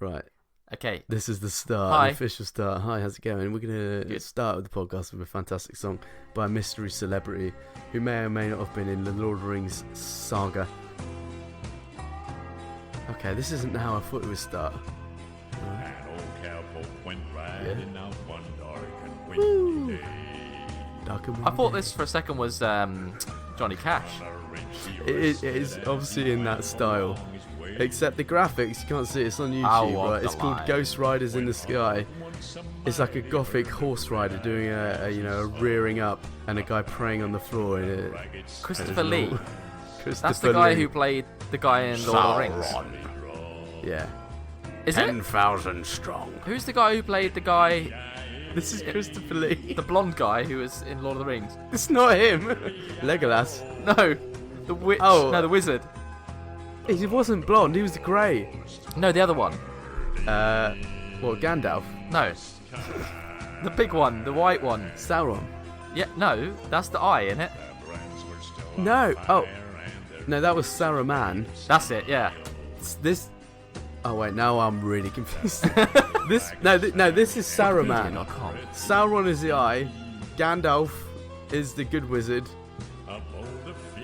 Right. Okay. This is the start, Hi. the official start. Hi, how's it going? We're going to start with the podcast with a fantastic song by a mystery celebrity who may or may not have been in the Lord of the Rings saga. Okay, this isn't how I thought it would start. An old cowpoke went riding out one dark and Woo. windy day. Dark and I thought windy. this for a second was Johnny Cash. It is obviously in that style. Except the graphics, you can't see it, it's on YouTube, Oh, right? It's called lie. Ghost Riders in the Sky. It's like a gothic horse rider doing a rearing up and a guy praying on the floor. In Christopher Lee. Christopher That's the guy Lee. who played the guy in Lord of the Rings. Yeah. Is it? 10,000 strong. Who's the guy who played the guy, This is Christopher Lee. the blonde guy who was in Lord of the Rings? It's not him. Legolas. No, the witch. Oh. No, the wizard. He wasn't blonde, he was grey. No, the other one. What, Gandalf? No, the big one, the white one. Sauron? Yeah, no, that's the eye, isn't it? No. Oh. No, that was Saruman. That's it. Yeah. This. Oh wait, now I'm really confused. This is Saruman. Wikipedia.com. Sauron is the eye. Gandalf is the good wizard.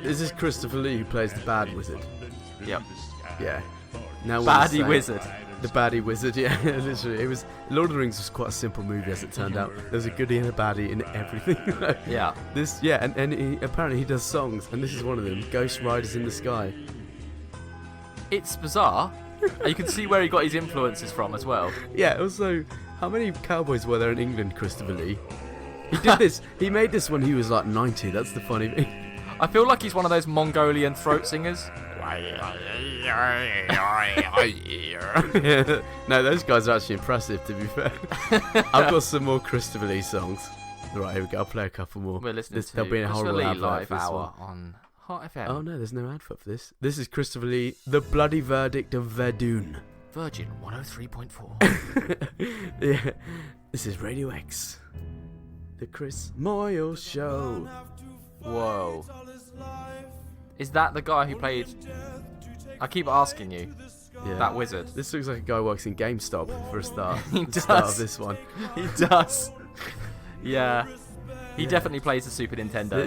This is Christopher Lee who plays the bad wizard. Yep. Yeah. Now we're Baddie saying- wizard. The baddie wizard, yeah, literally. It was Lord of the Rings was quite a simple movie as it turned out. There's a goodie and a baddie in everything. Yeah. This, yeah, and apparently he does songs, and this is one of them. Ghost Riders in the Sky. It's bizarre. And you can see where he got his influences from as well. Yeah. Also, how many cowboys were there in England, Christopher Lee? He did this. He made this when he was like 90. That's the funny thing. I feel like he's one of those Mongolian throat singers. No, those guys are actually impressive, to be fair. I've got some more Christopher Lee songs. Right, here we go. I'll play a couple more. We're listening to There'll be a Christopher horrible Lee advert live for this hour one. on Hot FM. Oh no, there's no advert for this. This is Christopher Lee, The Bloody Verdict of Verdun. Virgin 103.4. Yeah, this is Radio X. The Chris Moyle Show. Whoa. Is that the guy who played... I keep asking you. Yeah. That wizard. This looks like a guy who works in GameStop for a start. He The start of does. this one. He does. Yeah. He definitely plays the Super Nintendo.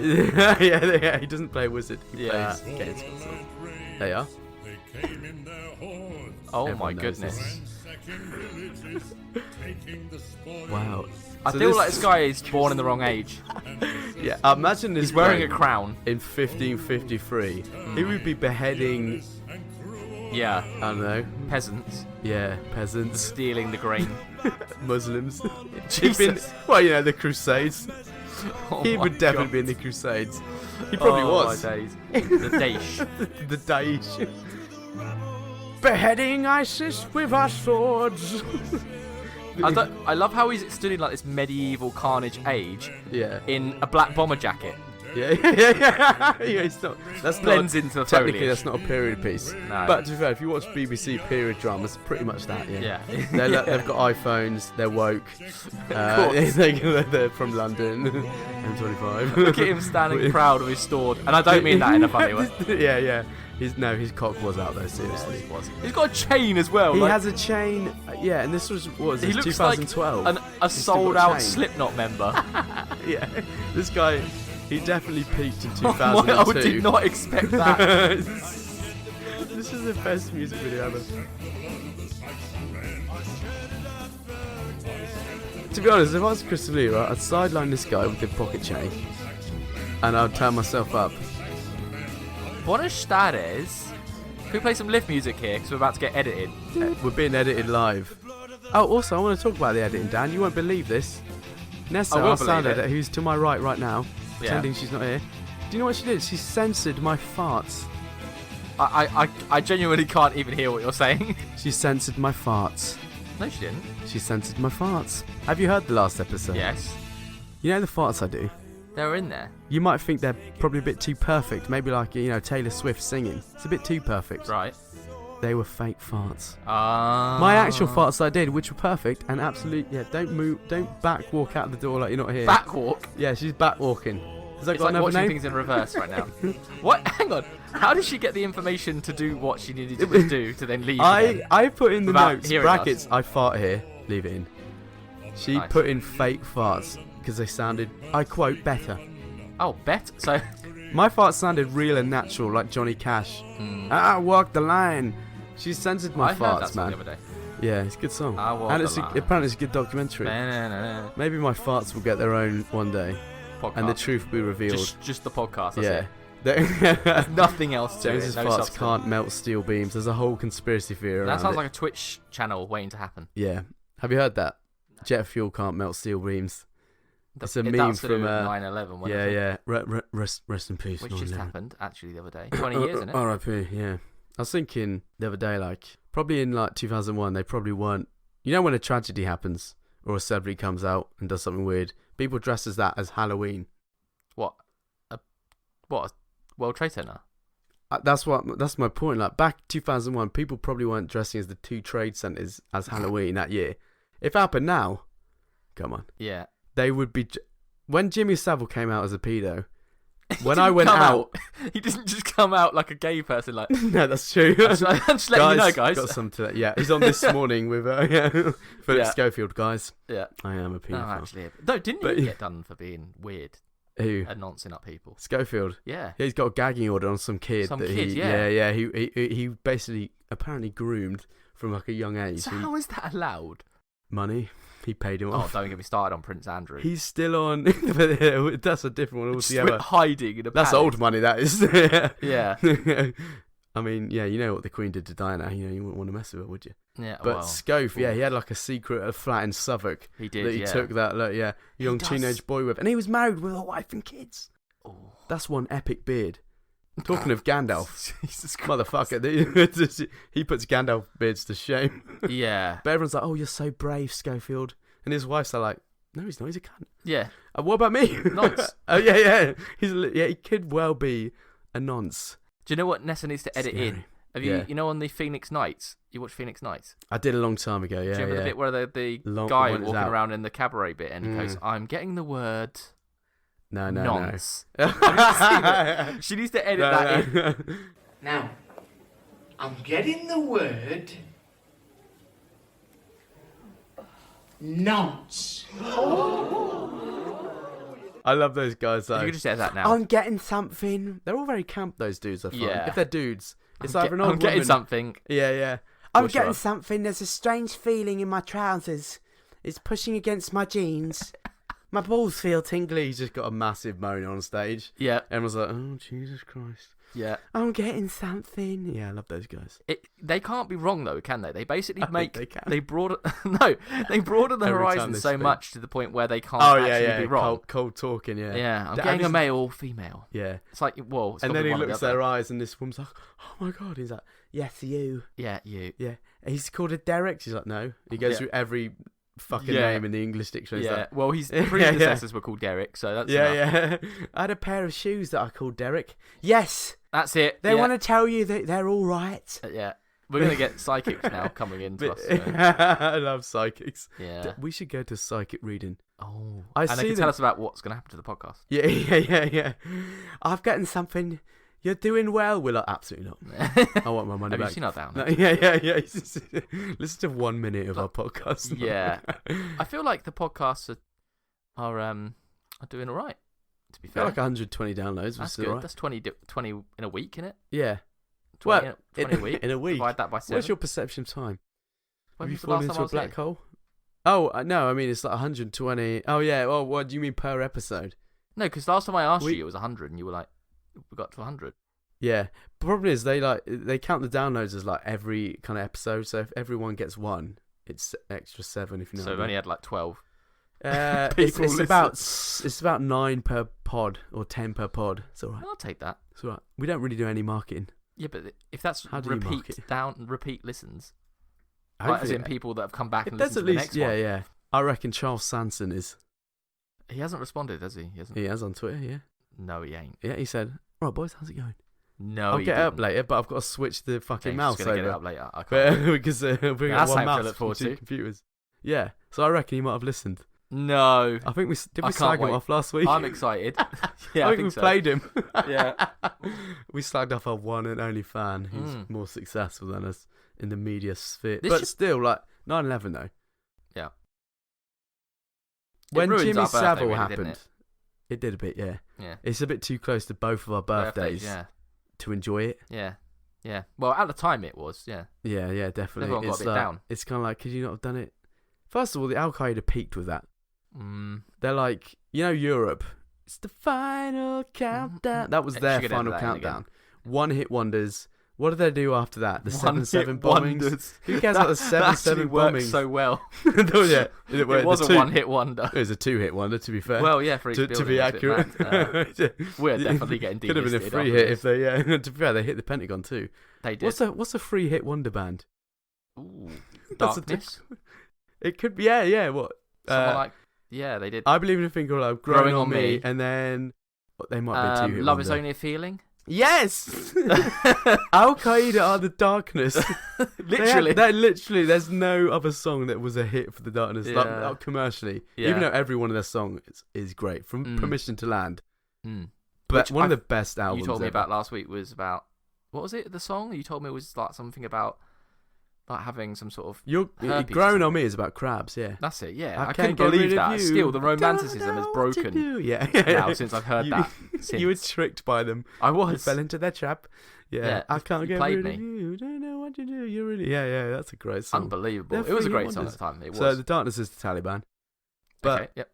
yeah, he doesn't play wizard. He Yeah. plays games consoles. There you are. Oh Everyone my knows goodness. Wow. I So feel this- like this guy is born in the wrong age. Yeah, imagine this. He's wearing a bloke crown. in 1553. He would be beheading, Yeah. I don't know, Peasants. yeah, peasants, Stealing the grain. Muslims. Jesus. He'd been, well, you know, the Crusades. Oh He my would definitely God. be in the Crusades. He probably Oh, was. my days. The Daesh. The Daesh. Beheading ISIS with our swords. I love how he's stood in like this medieval carnage age Yeah. in a black bomber jacket. Yeah. Yeah, it's not. That's Blends not, into the technically, foliage. that's not a period piece. No. But to be fair, if you watch BBC period dramas, pretty much that. Yeah. Yeah. They've got iPhones. They're woke. course. They're from London. M25. Look at him standing proud of his sword. And I don't mean that in a funny way. Yeah. His cock was out though. Seriously. He's got a chain as well. He like, has a chain. Yeah, and this was what was he this, looks 2012. like a He's still got sold out chain. Slipknot member. Yeah, this guy, he definitely peaked in Oh 2002. my, I did not expect that. This is the best music video ever. To be honest, if I was Christopher Lee, right, I'd sideline this guy with the pocket chain, and I'd turn myself up. Buenas tardes. Can we play some lift music here? Because we're about to get edited. We're being edited live. Oh, also, I want to talk about the editing, Dan. You won't believe this. Nessa, I will our sound believe it. editor, who's to my right now, Yeah. pretending she's not here. Do you know what she did? She censored my farts. I genuinely can't even hear what you're saying. She censored my farts. No, she didn't. She censored my farts. Have you heard the last episode? Yes. You know the farts I do? They were in there. You might think they're probably a bit too perfect. Maybe like, you know, Taylor Swift singing. It's a bit too perfect. Right. They were fake farts. My My actual farts I did, which were perfect and absolute, yeah, don't move, don't back walk out the door like you're not here. Backwalk. Yeah, she's back walking. Has that It's got like another watching name? things in reverse right now. What? Hang on. How did she get the information to do what she needed to do to then leave? again? I put in the Without notes, hearing brackets, us? I fart here, leave it in. She Nice. put in fake farts because they sounded, I quote, better. Oh, bet. So, My farts sounded real and natural, like Johnny Cash. Walk the line. She censored my I heard that farts, song man. the other day. Yeah, it's a good song. I walk And the it's line. apparently it's a good documentary. Na-na-na-na. Maybe my farts will get their own one day, Podcast. and the truth will be revealed. Just the podcast. That's Yeah. it. There's nothing else to James's it. No farts substance. can't melt steel beams. There's a whole conspiracy theory around That sounds it. like a Twitch channel waiting to happen. Yeah. Have you heard that? Jet fuel can't melt steel beams. It's a meme That's to do from with 9/11. yeah, yeah. Rest in peace. Which just 9/11. happened actually the other day. 20 years, isn't it? R.I.P. Yeah. I was thinking the other day, like probably in like 2001, they probably weren't. You know when a tragedy happens or a celebrity comes out and does something weird, people dress as that as Halloween. What? A World Trade Center? That's my point. Like back 2001, people probably weren't dressing as the two trade centers as Halloween that year. If it happened now, come on, Yeah. they would be. When Jimmy Savile came out as a pedo, when He I didn't went come out, he doesn't just come out like a gay person. Like, no, that's true. I'm just letting you know, guys. Got some to that. Yeah, he's on this morning with Philip Yeah. Schofield, guys. Yeah. I am a No, paedophile. actually, no, didn't But- he get done for being weird Who? and noncing up people? Schofield. Yeah. Yeah, he's got a gagging order on some kid. Some that kid, he, yeah. He basically apparently groomed from like a young age. So how is that allowed? Money. He paid him Oh, off. don't get me started on Prince Andrew. He's still on. That's a different one Just altogether. went hiding in a That's palace. old money. That is. Yeah. I mean, yeah, you know what the Queen did to Diana. You know, you wouldn't want to mess with her, would you? Yeah. But well, Scove, yeah, he had like a secret flat in Suffolk he did. that he yeah. took that, like, yeah, young does. teenage boy with, and he was married with a wife and kids. Oh. That's one epic beard. Talking of Gandalf, Jesus Christ. motherfucker, he puts Gandalf beards to shame. Yeah. But everyone's like, "Oh, you're so brave, Schofield," and his wife's are like, "No, he's not. He's a cunt." Yeah. What about me? Nonce. Oh yeah. He could well be a nonce. Do you know what Nessa needs to edit in? Scary. Have you, Yeah. you know, on the Phoenix Nights? You watch Phoenix Nights? I did a long time ago. Yeah, Do you remember yeah. the bit where the Long- guy when it's walking out. around in the cabaret bit and he goes, "I'm getting the word No. nonce." No. She needs to edit that in. in. Now, I'm getting the word nonce. I love those guys though. You could just edit that now. I'm getting something. They're all very camp, those dudes, I find. Yeah. If they're dudes. It's I'm either an old I'm getting woman- something. Yeah. I'm getting something. There's a strange feeling in my trousers. It's pushing against my jeans. My balls feel tingly. He's just got a massive moan on stage. Yeah. Everyone's like, "Oh, Jesus Christ. Yeah. I'm getting something." Yeah, I love those guys. They can't be wrong though, can they? They basically I think make they can. they broaden they broaden the Every time horizon they so speak. much to the point where they can't Oh, actually be wrong. Cold talking, yeah. Yeah, I'm Have getting you a male or female. Yeah. It's like, well, it's And gotta then be he one or the looks other. at their eyes and this woman's like, "Oh my God." He's like, "Yes, you." Yeah, you. Yeah. He's called a Derek. She's like, "No." He goes Yeah. through every fucking Yeah. name in the English dictionary. He's Yeah, like, well, his Yeah, predecessors were called Derek, so that's enough. yeah. I had a pair of shoes that I called Derek. Yes. That's it. They yeah. want to tell you that they're all right. Yeah, we're gonna get psychics now coming into us. I love psychics. Yeah. We should go to psychic reading. Oh, I and they see can them- tell us about what's gonna happen to the podcast. Yeah. I've gotten something. You're doing well. We're like, absolutely not. I want my money Have you back. seen our down? No, yeah. Listen to 1 minute of our podcast. Yeah, I feel like the podcasts are doing all right. To be I feel fair, like 120 downloads. that's Still good. right. That's 20 in a week, innit? Yeah. 20, Well, 20 a week. in a week. Divide that by 7. What's your perception of time? When Have you was the last fallen time into I a was black here? hole? Oh, no, I mean, it's like 120. Oh, yeah. Well, what do you mean per episode? No, because last time I asked We- you, it was 100, and you were like, "We got to 100." Yeah. The problem is they count the downloads as like every kind of episode. So if everyone gets one, it's extra 7. If you know. So what we've I only mean. had like 12. It's people about 9 per pod or 10 per pod. It's all right. I'll take that. It's all right. We don't really do any marketing. Yeah, but if that's How do you market? repeat listens, I like, as think in people that have come back and there's listened at to the least next one. yeah. I reckon Charles Sanson is. He hasn't responded, has he? He hasn't. He has on Twitter. Yeah. No, he ain't. Yeah. He said, "Right, boys, how's it going? No, I'll he get it up didn't. later, but I've got to switch the fucking James mouse is gonna over." get it up later. I can't. Because we're That's one something to mouse look from forward 2 to. computers. Yeah, so I reckon he might have listened. No. I think we I can't slag him wait. off last week. I'm excited. Yeah, I think we so. played him. Yeah. We slagged off our one and only fan who's more successful than us in the media sphere. This But should- still, like 9/11 though. Yeah. When ruins Jimmy our birthday, Savile really, happened, didn't it did a bit, yeah. Yeah. It's a bit too close to both of our birthdays Yeah. to enjoy it. Yeah. Yeah. Well, at the time it was. Yeah. Yeah, yeah, definitely. Everyone got It's a bit like, down. It's kind of like, could you not have done it? First of all, the Al Qaeda peaked with that. They're like, Europe. It's the final countdown. That was It their should end final with that again. countdown. One-hit wonders. What did they do after that? The 7/7 One-hit bombings. wonders. Who cares about the 7/7 bombings? so well. Oh, yeah. It was a one-hit wonder. It was a 2-hit wonder, to be fair. Well, yeah, for each to building, be it's a bit accurate. mad. We're definitely getting Could have been a delisted free after hit this. if they. Yeah. To be fair, they hit the Pentagon too. They did. What's a free hit wonder band? Ooh, That's a Darkness. It could be. Yeah. What? Someone like. Yeah, they did. I believe in a thing called like, Growing on Me, and then they might be a 2-hit Love wonder. is only a feeling. Yes. Al Qaeda are the darkness. Literally. They're literally. There's no other song that was a hit for the darkness, Yeah. like commercially. Yeah. Even though every one of their songs is great, from Permission to Land. Mm. But Which one of the best albums you told me ever. about last week was about what was it? The song you told me was like something about like having some sort of You're herpes or Growing on something. Me is about crabs. Yeah. That's it. Yeah, I can't couldn't get rid believe of that. you. Still, the I don't romanticism has know what to broken do. Yeah. now since I've heard that. You were Since. tricked by them. I You was. fell into their trap. Yeah. Yeah, I can't you get played rid me. of you. Don't know what to do. You really. Yeah. That's a great song. Unbelievable. They're It was a free great song at wonders. the time. It was. So the darkness is the Taliban. But okay, yep.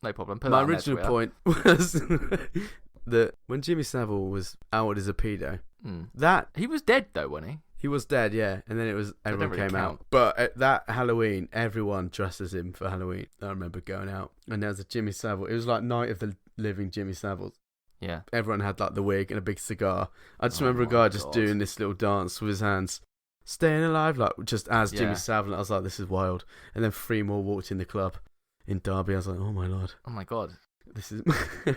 No problem. Put my that on there, original Twitter. point was that when Jimmy Savile was outed as a pedo, that He was dead though, wasn't he? he was dead, yeah, and then everyone really came count. out. But at that Halloween, everyone dressed as him for Halloween. I remember going out, and there was a Jimmy Savile. It was like Night of the Living Jimmy Savile. Yeah. Everyone had like the wig and a big cigar. I just Oh remember a my guy just God. doing this little dance with his hands, staying alive, like just as Yeah. Jimmy Savile. I was like, this is wild. And then 3 more walked in the club in Derby. I was like, oh my lord, Oh my god. this is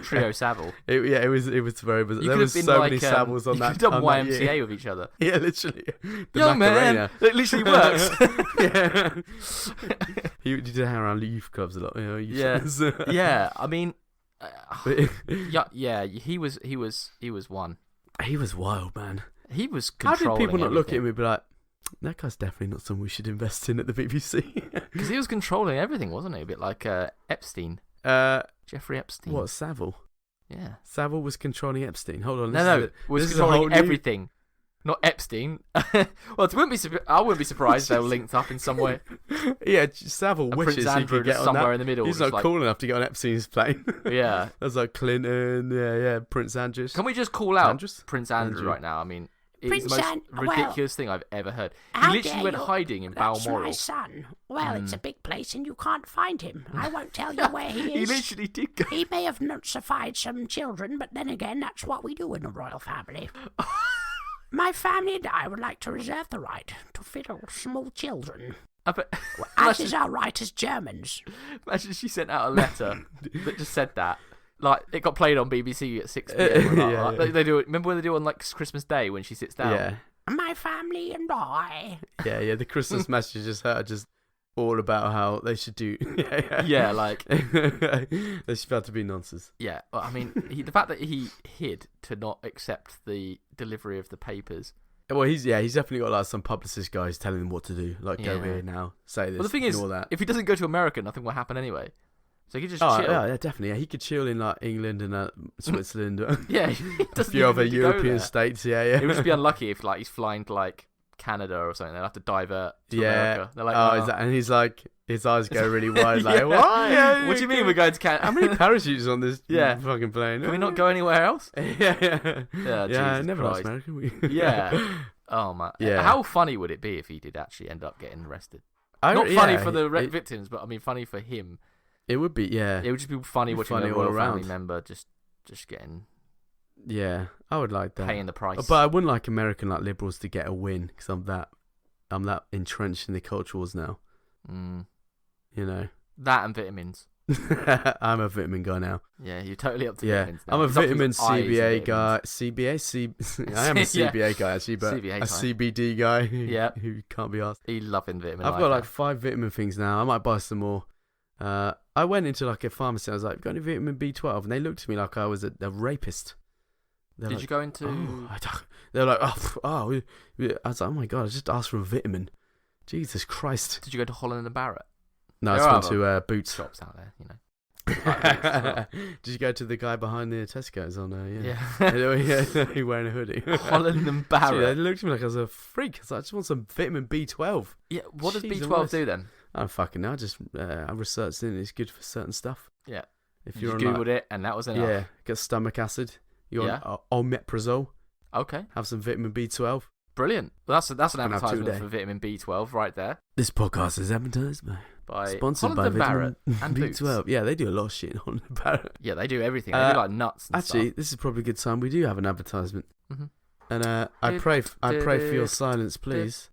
Trio Savile. It was very bizarre. You There could was have been so like many Saviles on you that. could have done on that YMCA year. with each other. Yeah, literally. The Yo, man, Macarena. it literally works. Yeah. He did hang around youth clubs a lot. Yeah. Yeah, I mean, But yeah, he was one. he was wild, man. He was How did controlling people not look at him everything. and be like, that guy's definitely not someone we should invest in at the BBC? Because he was controlling everything, wasn't he? A bit like Epstein, Jeffrey Epstein. What, Savile? Yeah. Savile was controlling Epstein. Hold on. No, was this is a whole controlling new- everything. Not Epstein. Well, I wouldn't be surprised they were linked up in some way. Yeah, Savile And wishes Prince he Andrew could get just on somewhere that. in the middle. He's just not like, cool enough to get on Epstein's plane. Yeah. That's like Clinton, yeah, Prince Andrew. Can we just call out Andrews? Prince Andrew Andrew. right now? I mean, it's Prince the most well, ridiculous thing I've ever heard. He how literally dare went you? hiding in That's my Balmoral. son. Well, it's a big place and you can't find him. I won't tell you where he He is. literally did go. He may have nutsified some children, but then again, that's what we do in the royal family. My family and I would like to reserve the right to fiddle small children, as is our right as Germans. Imagine she sent out a letter that just said that. Like, it got played on BBC at 6 p.m. Yeah. They do it. Remember when they do it on like Christmas Day when she sits down? Yeah. My family and I. Yeah, the Christmas messages are just all about how they should do. Yeah, like, they should be able to be nonsense. yeah. Well, I mean, the fact that he hid to not accept the delivery of the papers. Well, he's definitely got like some publicist guys telling him what to do. Like, go Yeah. here now, say this. Well, the thing is, ignore that. if he doesn't go to America, nothing will happen anyway. So he could just Oh, chill. yeah, definitely. Yeah, he could chill in like England and Switzerland, Yeah, he a doesn't few even other need to go European there. states. Yeah. It would just be unlucky if like he's flying to like Canada or something. They'll have to divert to America. They're like, oh, "Oh." is that? And he's like, his eyes go really wide. Like, why? What do you mean we're going to Canada? How many parachutes on this Yeah. fucking plane? Can we not go anywhere else? Yeah. Yeah, Yeah, Jesus never Christ. asked American. Yeah. Oh man. Yeah. How funny would it be if he did actually end up getting arrested? I- Not funny yeah, for the it, victims, but I mean funny for him. it would be, yeah. It would just be funny Be watching funny a all royal family around. member just getting Yeah, I would like that. paying the price. But I wouldn't like American like liberals to get a win because I'm that entrenched in the culture wars now. Mm. You know, That and vitamins. I'm a vitamin guy now. Yeah, you're totally up to Yeah, vitamins now. I'm a He's up to vitamin his eyes in CBA guy. I am a Yeah. CBA guy actually, but CBA a time. CBD guy who, Yeah. who can't be asked. He loving vitamin. I've life got now. like 5 vitamin things now. I might buy some more. I went into like a pharmacy. I was like, "Got any vitamin B12?" And they looked at me like I was a rapist. Did you go into? They're like, oh. I was like, "Oh my god! I just asked for a vitamin." Jesus Christ! Did you go to Holland and Barrett? No, I just went to Boots. Shops out there, you know. Did you go to the guy behind the Tesco's on there? Yeah. He wearing a hoodie. Holland and Barrett. Dude, they looked at me like I was a freak. I was like, I just want some vitamin B12. Yeah. What does Jeez, B12 do then? I don't fucking know. I researched it and it's good for certain stuff. Yeah. If You you're just on googled it and that was enough. yeah, get stomach acid. You're on omeprazole. Okay. Have some vitamin B12. Brilliant. Well, that's an have advertisement 2 a day. for vitamin B12 right there. This podcast is advertised By sponsored Holland by and Barrett vitamin and Boots. B12. Yeah, they do a lot of shit on Holland and Barrett. Yeah, they do everything. They do like nuts and Actually, stuff. this is probably a good time. We do have an advertisement. Mhm. And I pray for your silence, please,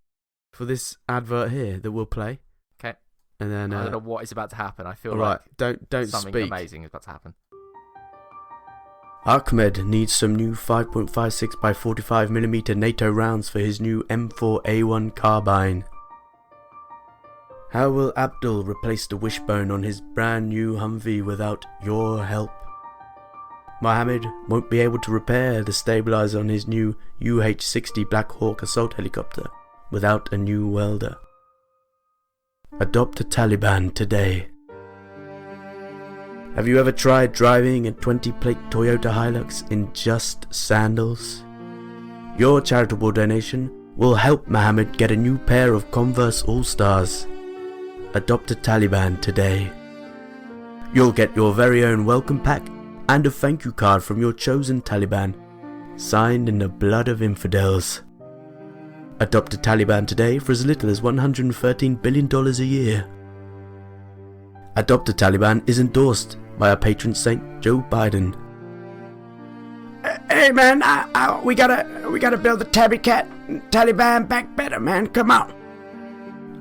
for this advert here that we'll play. Okay. And then I don't know what is about to happen. I feel all like right, don't something speak. amazing is about to happen. Ahmed needs some new 5.56 by 45mm NATO rounds for his new M4A1 carbine. How will Abdul replace the wishbone on his brand new Humvee without your help? Mohammed won't be able to repair the stabilizer on his new UH-60 Black Hawk assault helicopter without a new welder. Adopt a Taliban today. Have you ever tried driving a 20-plate Toyota Hilux in just sandals? Your charitable donation will help Mohammed get a new pair of Converse All-Stars. Adopt a Taliban today. You'll get your very own welcome pack and a thank you card from your chosen Taliban, signed in the blood of infidels. Adopt a Taliban today for as little as $113 billion a year. Adopt a Taliban is endorsed by our patron saint Joe Biden. Hey man, we gotta build the Taliban back better, man. Come on.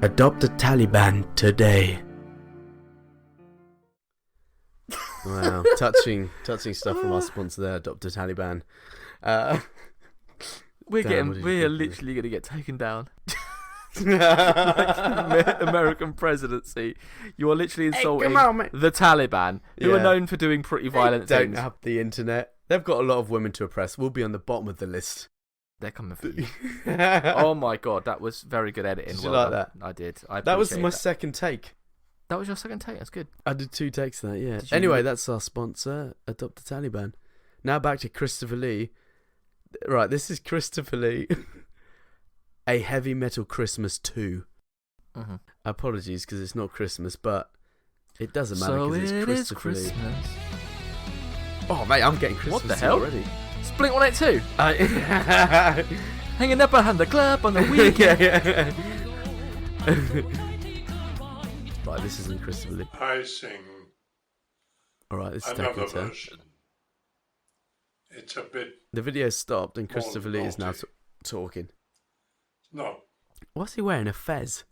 Adopt a Taliban today. Wow, touching stuff from our sponsor there. Adopt a Taliban. We're literally gonna get taken down. Like American presidency, you are literally insulting the Taliban, who are known for doing pretty violent they things. don't have the internet. They've got a lot of women to oppress. We'll be on the bottom of the list. They're coming for you. Oh my god, that was very good editing. Did you well like done. that? I did. That was my second take. That was your second take. That's good. I did 2 takes of that. Yeah. Did you Anyway, really? that's our sponsor. Adopt a Taliban. Now back to Christopher Lee. Right, this is Christopher Lee. A Heavy Metal Christmas 2. Mm-hmm. Apologies because it's not Christmas, but it doesn't matter because it's Christopher Lee. Oh mate, I'm getting Christmas What the hell? already. Blink 182. Hanging up behind the club on the weekend. Right, this isn't Christopher Lee. I sing Alright, this is another taking a turn. version. It's a bit The video stopped and more Christopher Lee is now naughty. talking. not. What's he wearing? A fez?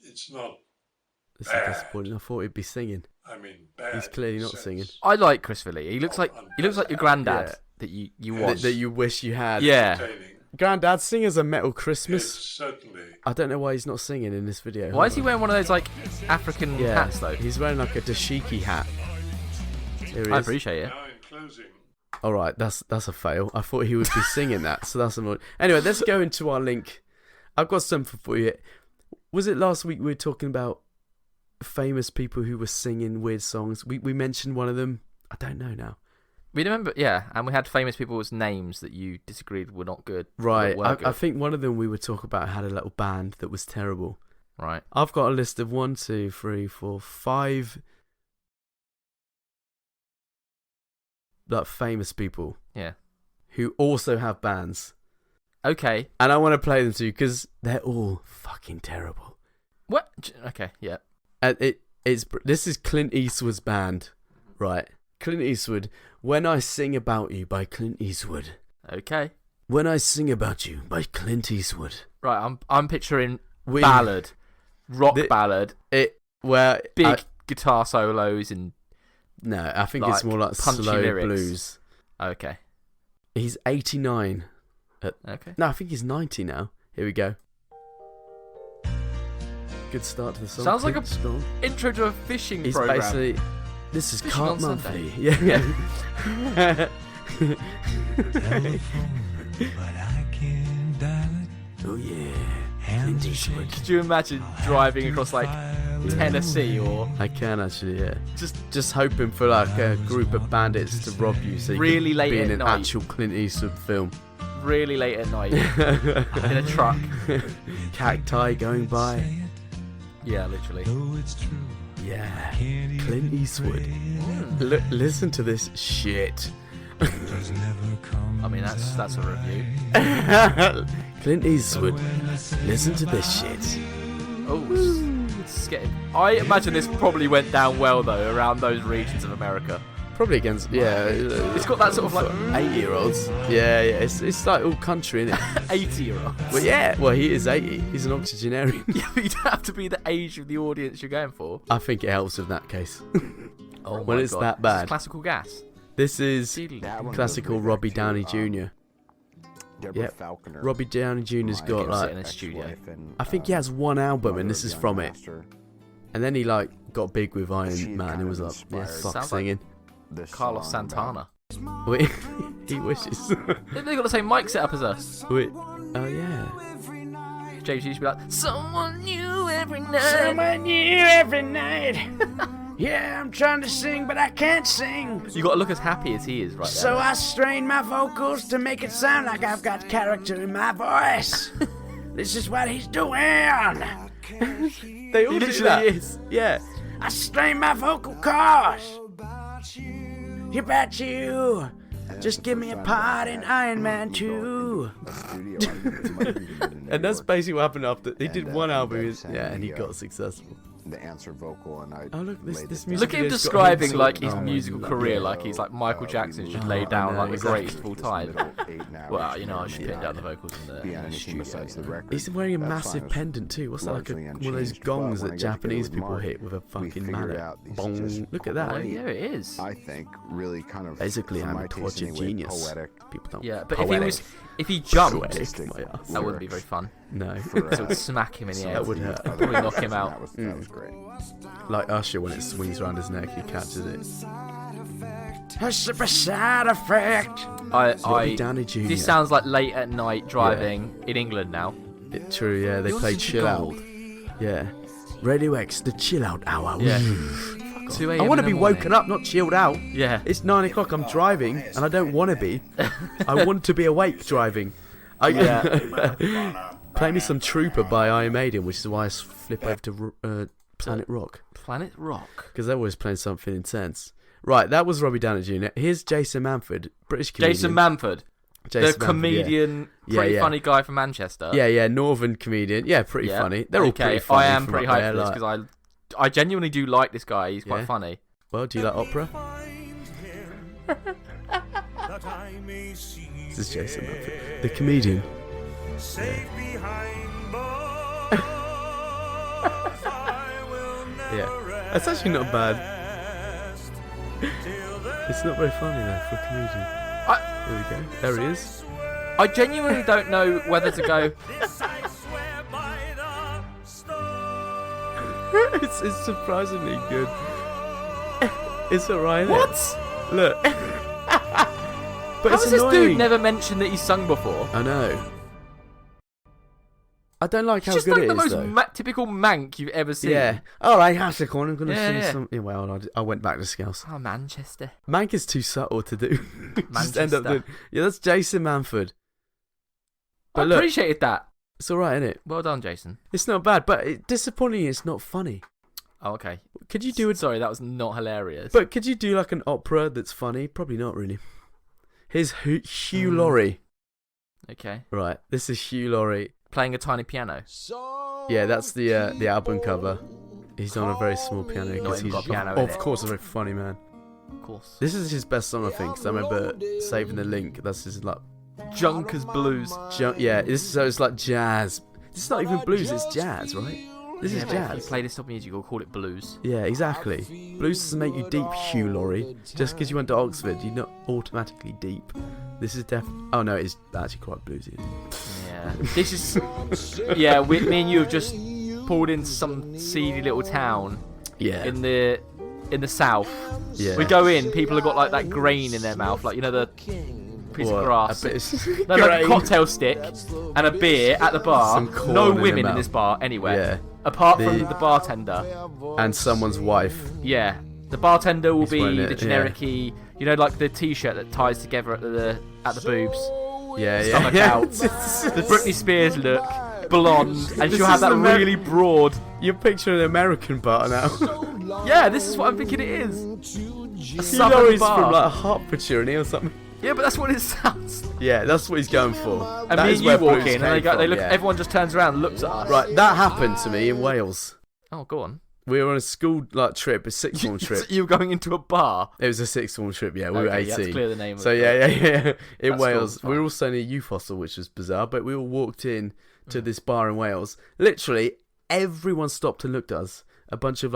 It's not. This is Bad. disappointing. I thought he'd be singing. I mean, bad. He's clearly in not sense. singing. I like Christopher Lee. He looks like your granddad Yeah. that you watch. That you wish you had. Yeah. Entertaining. Granddad, sing us a Metal It's Christmas. certainly. I don't know why he's not singing in this video. Why is he wearing one of those like African Yeah, hats though? he's wearing like a dashiki hat. Here he I is. appreciate it. Now in closing, All right, that's a fail. I thought he would be singing that, so that's annoying. Anyway, let's go into our link. I've got something for you. Was it last week we were talking about famous people who were singing weird songs? We mentioned one of them. I don't know now. We remember, yeah, and we had famous people's names that you disagreed were not good. Right, that were good. I think one of them we were talking about had a little band that was terrible. Right. I've got a list of 1, 2, 3, 4, 5 like famous people Yeah. who also have bands. Okay. And I want to play them to you because they're all fucking terrible. What? Okay. Yeah. And this is Clint Eastwood's band, right? Clint Eastwood, When I Sing About You by Clint Eastwood. Okay. When I Sing About You by Clint Eastwood. Right. I'm picturing We- ballad, rock The- ballad, Big guitar solos and. No, I think it's like, more like punchy slow lyrics. blues. Okay. He's 89. Okay. No, I think he's 90 now. Here we go. Good start to the song. Sounds like a strong. intro to a fishing He's program. basically. This is Fishing Carp on Monthly. Sunday. Yeah. Oh yeah. Clint Eastwood. Could you imagine driving across like Tennessee or I can actually, yeah. Just hoping for like a group of bandits to rob you, so you Really can late be in at an night. actual Clint Eastwood film. really late at night in a truck? Cacti going by. Yeah, literally. Yeah, Clint Eastwood. Listen to this shit. I mean, that's a review. Clint Eastwood. Listen to this shit. Oh, it's getting. I imagine this probably went down well though around those regions of America. Probably against, yeah. It's got that sort of like 80-year-olds. Yeah, it's like all country, innit? 80-year-old. Well, yeah. Well, he is 80. He's an octogenarian. Yeah, but you don't have to be the age of the audience you're going for. I think it helps in that case. Oh when my it's God. that This bad. is classical gas. This is That one classical Robbie Downey Jr. Yep. Robbie Downey Jr.'s got sit in like, a studio. I think he has one album, and this is from it. And then he like got big with Iron Man and was like, yeah, fuck Sounds singing. Carlos Santana. Wait, he wishes. They got the same mic setup as us. Wait, oh yeah. James used to be like, someone new every night. Someone new every night. Yeah, I'm trying to sing, but I can't sing. You got to look as happy as he is right So there. I strain my vocals to make it sound like I've got character in my voice. This is what he's doing. They all He do literally that. is. Yeah. I strain my vocal cords. You bet you. Just give me a part in Iron Man 2. And that's basically what happened after he did one album. Yeah, and he got successful. The answer vocal, and I Oh look, this music. Look at him video's got describing him like sort his of- musical career, like he's like Michael Jackson should lay down know, like the exactly. greatest of all time. Well, you know, I should put down the vocals in the studio. He's wearing a massive pendant too. What's that, like one of those gongs that Japanese people hit with a fucking mallet? Bong. Look at Oh, that. yeah, it is. I think really kind of Basically, for I'm my a taste tortured anyway, genius. poetic. People don't. Yeah, but Poetic. if he jumped, Poetic, my ass. that wouldn't be very fun. No. So it would smack him in the That head. would hurt. Probably knock him out. That was great. Like Usher when it swings around his neck, he catches it. That's the side effect. Robbie Downey Jr. This sounds like late at night driving in England now. True, yeah. They play Chill Out. Yeah. Radio X, the Chill Out Hour. Yeah. Ooh. 2 a.m. I want to in the be woken morning. up, not chilled out. Yeah. It's 9 o'clock. I'm driving, and I don't want to be. I want to be awake driving. Yeah. Play me some Trooper by Iron Maiden, which is why I flip over to Planet Rock, Planet Rock. because they're always playing something intense. Right, that was Robbie Downey Jr. Here's Jason Manford, British comedian. Jason Manford. Jason The Manford, comedian, Yeah, pretty yeah. funny guy from Manchester. Yeah, northern comedian. Yeah, pretty Yeah. funny. They're all Okay, pretty funny. I am from pretty up hyped there, for this like- because I genuinely do like this guy. He's Yeah. quite funny. Well, do you like opera? This is Jason Manford, the comedian. Yeah, that's actually not bad. It's not very funny though for a comedian. There we go. There he is. I genuinely don't know whether to go. It's surprisingly good. It's alright. What? Look. But How it's has this annoying. dude never mentioned that he's sung before? I know. I don't like He's how just good like it the is most though. typical mank you've ever seen. Yeah. Alright, how's it going? I'm gonna Yeah, sing yeah. something. Well, I went back to scales. Oh, Manchester. Mank is too subtle to do. Just end up Manchester. doing. Yeah, that's Jason Manford. I But look, appreciated that. it's alright, isn't it? Well done, Jason. It's not bad, but disappointing. It's not funny. Oh, okay. Could you do it? Sorry, that was not hilarious. But could you do like an opera that's funny? Probably not really. Here's Hugh Laurie. Okay. Right, this is Hugh Laurie. Playing a tiny piano. Yeah, that's the album cover. He's on a very small piano Not because even he's got a piano in of it. course a very funny man. Of course. This is his best song, I think. 'Cause I remember saving the link. That's his like, Junkers Blues. yeah. So it's like jazz. This is not even blues. It's jazz, right? This is Yeah, but if you jazz. play this top music, you'll call it blues. Yeah, exactly. Blues doesn't make you deep, Hugh Laurie. Just because you went to Oxford, you're not automatically deep. This is oh no, it's actually quite bluesy. Yeah. This is. Yeah, me and you have just pulled into some seedy little town Yeah. in the south. Yeah. We go in, people have got like that grain in their mouth, like the piece of grass. No, like a cocktail stick and a beer at the bar. Some corn No in women their in this bar anywhere. Yeah. Apart from the bartender. And someone's wife. Yeah. The bartender will be wearing the generic-y, like the t-shirt that ties together at the boobs. Yeah, Stomach yeah. out. The Britney Spears look. Blonde. And she'll have is that an really broad... You're picturing an American bar now. Yeah, this is what I'm thinking it is. A You southern know he's bar. from like Hertfordshire, isn't he, or something? Yeah, but that's what it sounds like. Yeah, that's what he's going for. And That me is and where you walk blues in, and they came from, look. yeah. Everyone just turns around and looks at us. Right, that happened to me in Wales. Oh, go on. We were on a school trip, a sixth form trip. You were going into a bar. It was a sixth form trip, yeah. We were Okay, you 18. had to clear the name of So it. yeah. In That's Wales, cool, we were all staying at a youth hostel, which was bizarre. But we all walked in to this bar in Wales. Literally, everyone stopped and looked at us. A bunch of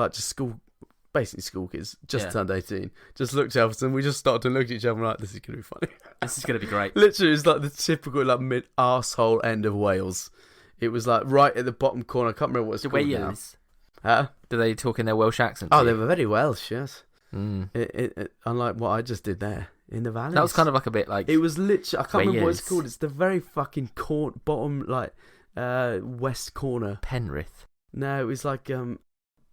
basically school kids, just turned 18, just looked at us, and we just started to look at each other and like, this is gonna be funny. This is gonna be great. Literally, it was like the typical mid arsehole end of Wales. It was like right at the bottom corner. I can't remember what it's called now. Wales. Huh? Do they talk in their Welsh accent? Oh, they were very Welsh, yes. Mm. Unlike what I just did there in the valley. That was kind of like a bit like... It was literally... I can't remember what it's Wales. called. It's the very fucking bottom, west corner. Penrith. No, it was like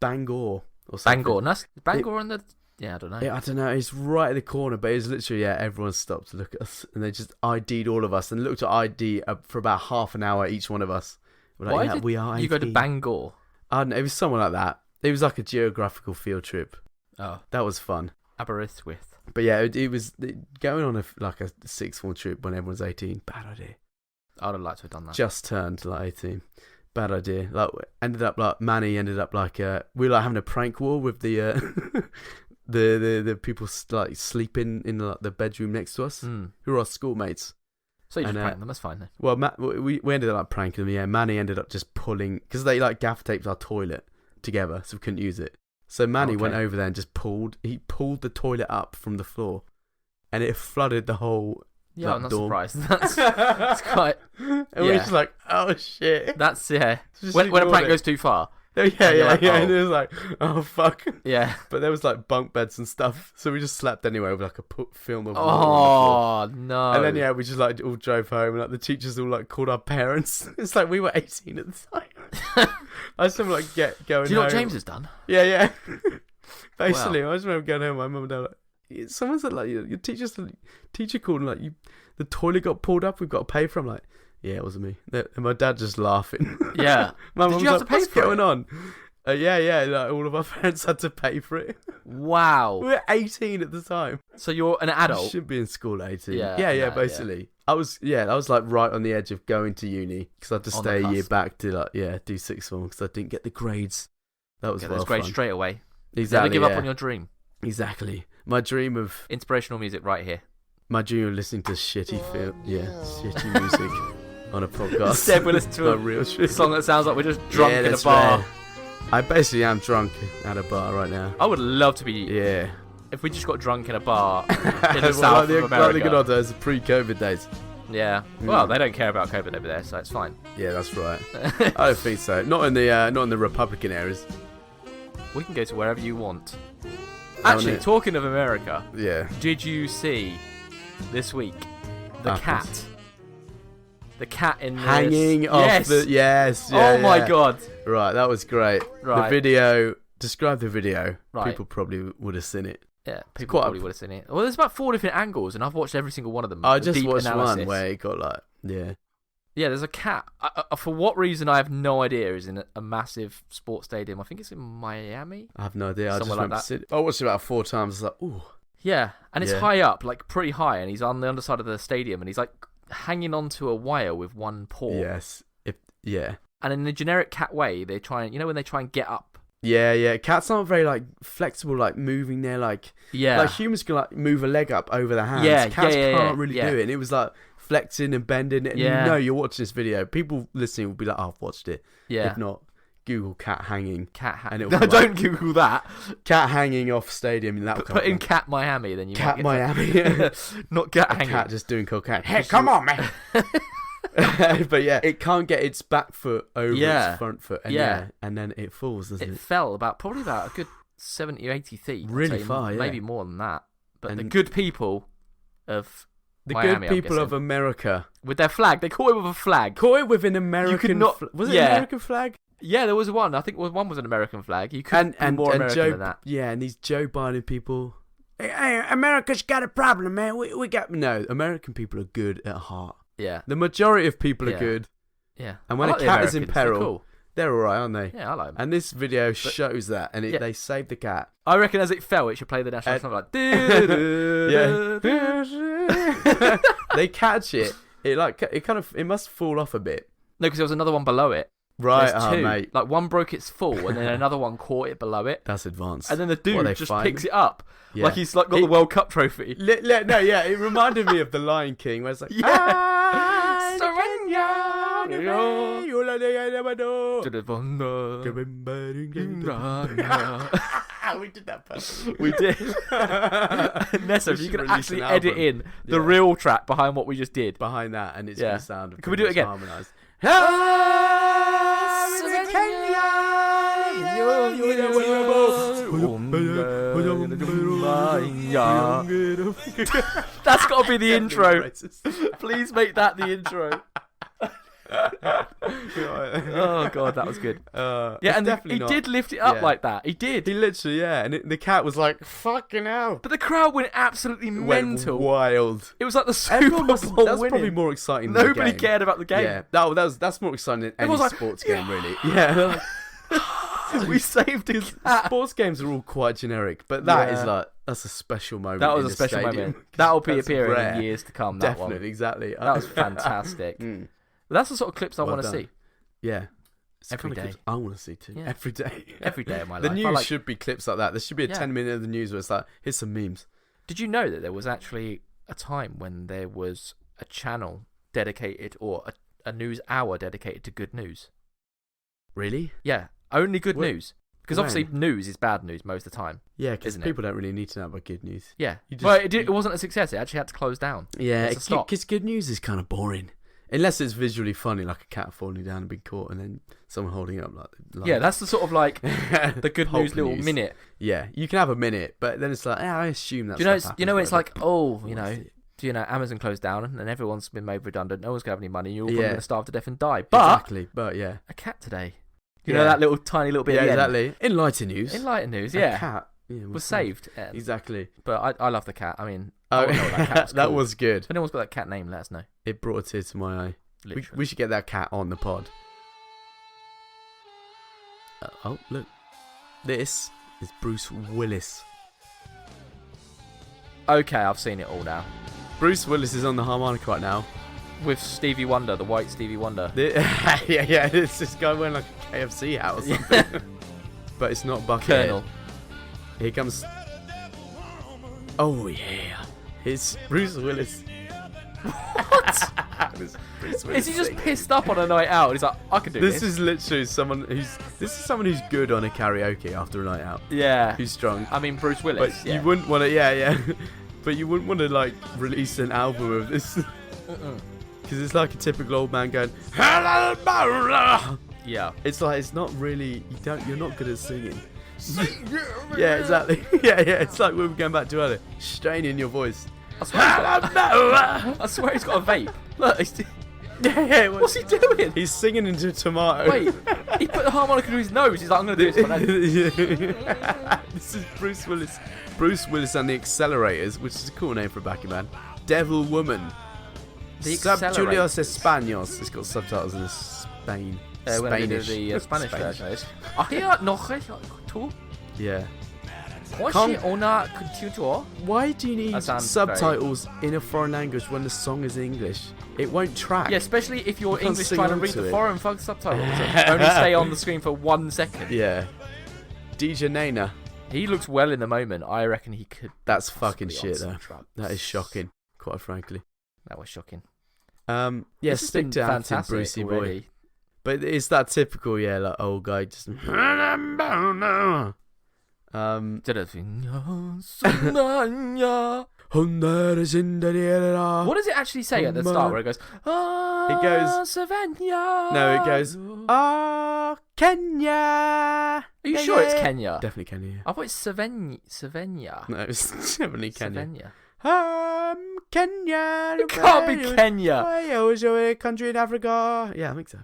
Bangor or something. Bangor. That's Bangor on the... Yeah, I don't know. Yeah, I don't know. It's right at the corner, but it's literally, everyone stopped to look at us. And they just ID'd all of us and looked at ID for about half an hour, each one of us. We're like, Why did we are you go to 18. Bangor? I don't know. It was something like that. It was like a geographical field trip. Oh. That was fun. Aberystwyth. But yeah, it was going on a sixth form trip when everyone's 18. Bad idea. I would have liked to have done that. Just turned 18. Bad idea. Manny ended up we were having a prank war with the the people sleeping in the bedroom next to us, who were our schoolmates. So you just And, pranked them, that's fine then. Well, we ended up pranking them. Yeah, Manny ended up just pulling because they gaffer taped our toilet together, so we couldn't use it. So Manny went over there and just pulled the toilet up from the floor, and it flooded the whole. Yeah, I'm not dorm. surprised. That's quite. And we were just like, oh shit. That's Just when a ignored prank it. goes too far. Yeah. like, oh. And it was like, oh fuck. Yeah. But there was bunk beds and stuff, so we just slept anyway with a film of. water on the floor. Oh no. And then we just all drove home, and the teachers all called our parents. It's like we were 18 at the time. I just remember going Do you know what home. James has done? Yeah. Basically, I just remember going home. My mum and dad someone said your teacher called and the toilet got pulled up. We've got to pay for. I'm like, yeah, it wasn't me. And my dad just laughing. Yeah. My Did mum you was have to pay what's for going it? on? Yeah. All of our parents had to pay for it. Wow. We were 18 at the time. So you're an You adult. should be in school at 18. Yeah, Yeah, basically. I was right on the edge of going to uni because I had to On stay the a year cusp. back to do sixth form because I didn't get the grades. That was Get well those grades fun. straight away. Exactly. Never give up on your dream. Exactly. My dream of Inspirational music right here. listening to shitty music on a podcast. Instead, we listen to a a real song that sounds like we're just drunk in a that's bar. rare. I basically am drunk at a bar right now. I would love to be. Yeah. If we just got drunk in a bar in the Well, south of like America. the good old days, the pre-COVID days. Yeah. Well, they don't care about COVID over there, so it's fine. Yeah, that's right. I don't think so. Not in the Republican areas. We can go to wherever you want. Down Actually, here. talking of America, Yeah. did you see this week the Happens. cat? The cat in this... Hanging off the... Yes. Oh my god. Right, that was great. Right. The video... Describe the video. Right. People probably would have seen it. Yeah, people quite probably would have seen it. Well, there's about 4 different angles, and I've watched every single one of them. I with just deep watched analysis. one where it got Yeah. Yeah, there's a cat. For what reason, I have no idea. Is in a massive sports stadium. I think it's in Miami. I have no idea. I just Somewhere like remember I watched it about 4 times. I was like, ooh. Yeah, and it's Yeah. high up, pretty high, and he's on the underside of the stadium, and he's hanging onto a wire with one paw. Yes. Yeah. And in the generic cat way, they try and when they try and get up. Yeah. Cats aren't very flexible, moving their Yeah. humans can move a leg up over their hands. Yeah, Cats yeah, can't really yeah. do it. And it was flexing and bending. And Yeah. you know you're watching this video. People listening will be like, oh, I've watched it. Yeah. If not, Google cat hanging. And And it'll no, come don't up. Google that. Cat hanging off stadium. And that'll come Put in up. cat Miami, then you Cat might get Miami. Not cat A hanging. cat just doing cocaine. Hey, come on, man. But yeah, it can't get its back foot over its front foot. And and then it falls, doesn't it? It fell probably about a good 70 or 80 feet. Really far, maybe more than that. But the good people of the Miami, good people of America with their flag, they caught it with a flag. Caught it with an American. Was it an American flag? Yeah, there was one. I think one was an American flag. You couldn't be more American than that. Yeah, and these Joe Biden people. Hey, America's got a problem, man. We got no. American people are good at heart. Yeah, the majority of people are good. Yeah, and when a cat is in peril, they're alright, aren't they? Yeah, I like them. And this video shows that, and they saved the cat. I reckon as it fell, it should play the national anthem like. Yeah. They catch it. It must fall off a bit. No, because there was another one below it. Right, There's two. Mate. Like one broke its fall, and then another one caught it below it. That's advanced. And then the dude just picks it up, like he's got the World Cup trophy. It reminded me of the Lion King, where it's like, we did that perfectly. We did. Nessa, if you could actually edit in the real track behind what we just did. Behind that, and it's going to sound Can we do it again? Harmonized. That's got to be the intro. Please make that the intro. Oh god, that was good. And he did lift it up like that. He did. He literally, and the cat was like, "Fucking hell!" But the crowd went absolutely mental, wild. It was like the Super Bowl That's winning. probably more exciting. Nobody cared about the game. Yeah, that's more exciting than any sports game, really. Yeah. We saved a cat. Sports games are all quite generic, but that's a special moment. That was a special moment. That'll be appearing in years to come. Definitely, exactly. That was fantastic. That's the sort of clips I want to see. Yeah. Every day. I want to see too. Yeah. Every day. Every day of my life. The news should be clips like that. There should be a 10-minute of the news where it's like, here's some memes. Did you know that there was actually a time when there was a channel dedicated, or a news hour dedicated to good news? Really? Yeah. Only good news. Because obviously news is bad news most of the time. Yeah, because people don't really need to know about good news. Yeah. Well, it wasn't a success. It actually had to close down. Yeah, because good news is kind of boring. Unless it's visually funny, like a cat falling down and being caught, and then someone holding it up like yeah, that's the sort of like the good news little minute. Yeah, you can have a minute, but then it's like, I assume that's. It's like, Amazon closed down and everyone's been made redundant. No one's gonna have any money. You're all probably gonna starve to death and die. But exactly. But yeah, a cat today. You know that little tiny little bit. Yeah, at the exactly. End? Enlighten news. Yeah. A cat was saved. Exactly. But I love the cat. I mean, that was good. If anyone's got that cat name, let us know. It brought a tear to my eye. We should get that cat on the pod. Oh, look. This is Bruce Willis. Okay, I've seen it all now. Bruce Willis is on the harmonica right now. With Stevie Wonder, the white Stevie Wonder. Yeah, it's this guy wearing like a KFC hat or something. But it's not Bucket. Colonel. Here comes... Oh, yeah. It's Bruce Willis. What? Is he just pissed up on a night out? He's like, I can do this. This is literally someone who's good on a karaoke after a night out. Yeah. Who's drunk. I mean, Bruce Willis. But you wouldn't want to, but you wouldn't want to like release an album of this. Because it's like a typical old man going, yeah. It's like, it's not really, you're not good at singing. Yeah, exactly. Yeah. It's like we were going back to earlier. Straining your voice. I swear he's got a vape. Look, what's he doing? He's singing into a tomato. Wait, he put the harmonica to his nose. He's like, I'm going to do this. This is Bruce Willis. Bruce Willis and the Accelerators, which is a cool name for a backing band. Devil Woman. The Julios Españols. It's got subtitles in Spain. We're going to do the Spanish version. Yeah. Why do you need subtitles in a foreign language when the song is English? It won't track. Yeah, especially if you're English trying to read the foreign subtitles. Only stay on the screen for 1 second. Yeah. DJ Nana. He looks well in the moment. I reckon he could. That's fucking shit, though. That is shocking, quite frankly. That was shocking. Yeah, stick to acting, Brucey boy. But it's that typical, like old guy just. What does it actually say at the start where it goes, It goes, Savannah? no, it goes, Kenya. Are you sure it's Kenya? Definitely Kenya. I thought it's Savannah. No, it's definitely Kenya. Savannah. Kenya. It can't be Kenya. Wales, a country in Africa. Yeah, I think so.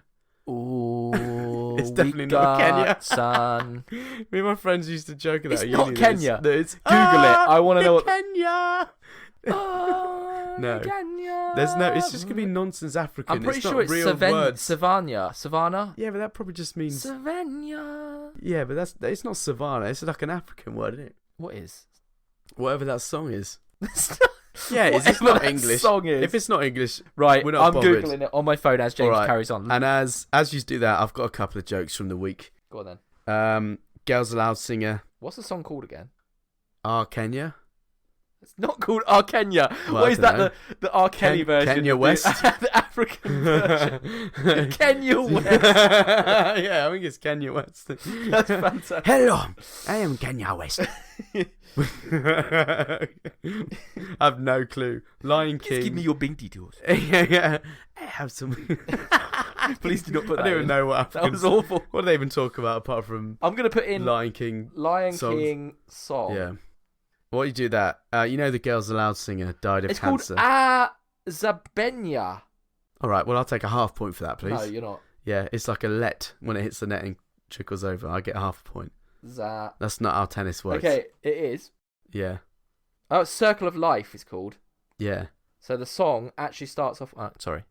Ooh, It's definitely not Kenya. Son. Me and my friends used to joke about It's it. not Kenya. It's Google it. I want to know what. Kenya. No. Kenya. There's no. It's just gonna be nonsense African. I'm pretty it's sure not it's real words. Savannah. Yeah, but that probably just means. Savannah. Yeah, but it's not savannah. It's like an African word, isn't it? What is? Whatever that song is. Yeah, it's Whatever not that English. song is. If it's not English, Right, we're not I'm bothered. googling it on my phone as James Alright. carries on. And as you do that, I've got a couple of jokes from the week. Go on then. Girls Aloud singer What's the song called again? Kenya. It's not called R. Kenya. Well, What I is don't that? The R. Kelly version? Kenya of West? The African version. Kenya West. Yeah, I think it's Kenya West. That's fantastic. Hello, I am Kenya West. I've no clue. Lion King. Please give me your bank details. Yeah. I have some. Please do not put I that don't even in. know what That Africans. was awful. What do they even talk about apart from I'm going to put in Lion King? Lion songs? King song. Yeah. What do you do that? You know the Girls Aloud singer died of It's cancer. called Zabenya. All right. Well, I'll take a half point for that, please. No, you're not. Yeah, it's like a let when it hits the net and trickles over. I get half a point. That's not how tennis works. Okay, it is. Yeah. Oh, it's Circle of Life is called. Yeah. So the song actually starts off. Sorry.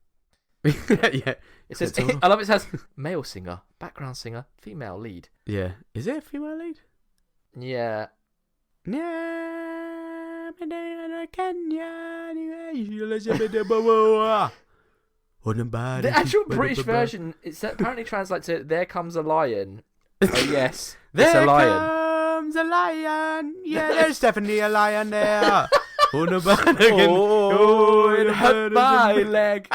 Yeah. It says. It's all- I love it. Says male singer, background singer, female lead. Yeah. Is it a female lead? Yeah. The The actual British version, it apparently translates to "There comes a lion." Oh yes, it's a lion. There comes a lion. Yeah, there's definitely a lion there. Oh, it hurt my leg.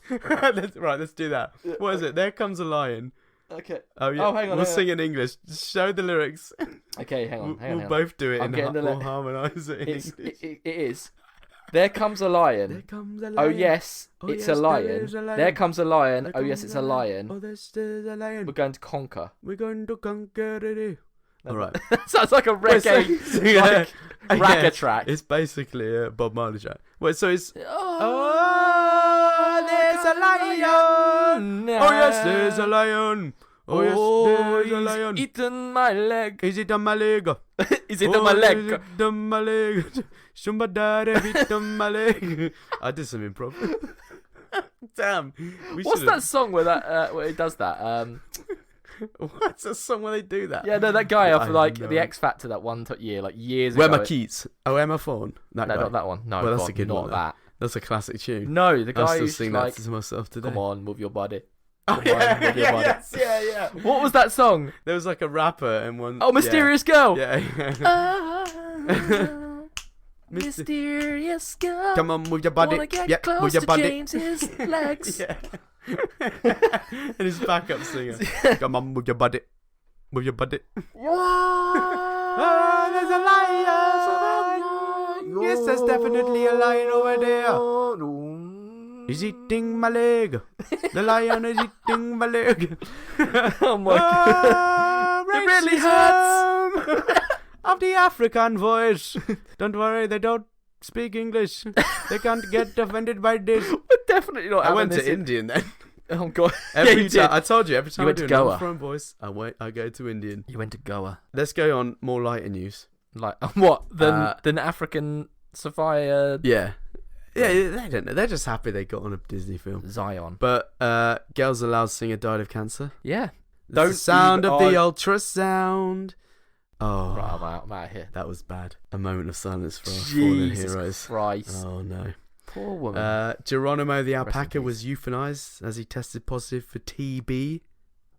Let's do that. What is it? There comes a lion. Okay. Oh yeah. Oh, hang on. We'll hang on. sing in English. Just show the lyrics. Okay, hang on. Hang on. We'll both do it I'm and getting the we'll harmonise it in It's, English. it is. There comes a lion. There comes a Oh lion. yes, Oh, it's yes, a there lion. is a lion. There comes a lion. There Oh yes, comes it's a lion. Oh, there's a lion. We're going to conquer. We're going to conquer it. All right. Sounds like a reggae like ragga track. It's basically a Bob Marley track. Wait, so it's Oh, there's a lion. Oh yes, there's a lion. Oh yes, there's a he's lion. eaten my leg. Is it on my leg? Is it on my leg? Is it on my leg? Somebody bit on my leg. I did some improv. Damn. What's that song where that where it does that? What's that song where they do that? Yeah, no, that guy off I like know. the X Factor that one year, like years Where ago. my keys? Oh, Emma Fawn. That No, guy. not that one. No, Well, that's God, a good not one, though. that. That's a classic tune. No, the I guy still who's sing like, that to myself today. "Come on, move your body." Oh, Come yeah, on, move your body. yes, yeah. What was that song? There was like a rapper and one. Oh, Mysterious Girl. Yeah. Mysterious Girl. Come on, move your body. Wanna get Yep, close move your to body. James's legs. Yeah. And his backup singer. Come on, move your body. Move your body. Oh, there's a lion. Yes, there's definitely a lion over there. He's eating my leg. The lion is eating my leg. Oh my God. It really hurts. Of the African voice. Don't worry, they don't speak English. They can't get offended by this. We're definitely not. I went having to this in- Indian then. Oh God. Every yeah, you did. I told you, every time You I went do to a Goa. North Front voice, I go to Indian. You went to Goa. Let's go on more lighter news. Like what? Than African Sophia Yeah. Yeah, they don't know. They're just happy they got on a Disney film. Zion. But Girls Aloud singer died of cancer. Yeah. That's the sound even- of the ultrasound. Oh, Right, I'm out of here. that was bad. A moment of silence for our fallen Jesus heroes. Christ. Oh no. Poor woman. Geronimo the Rest in alpaca was euthanized as he tested positive for TB.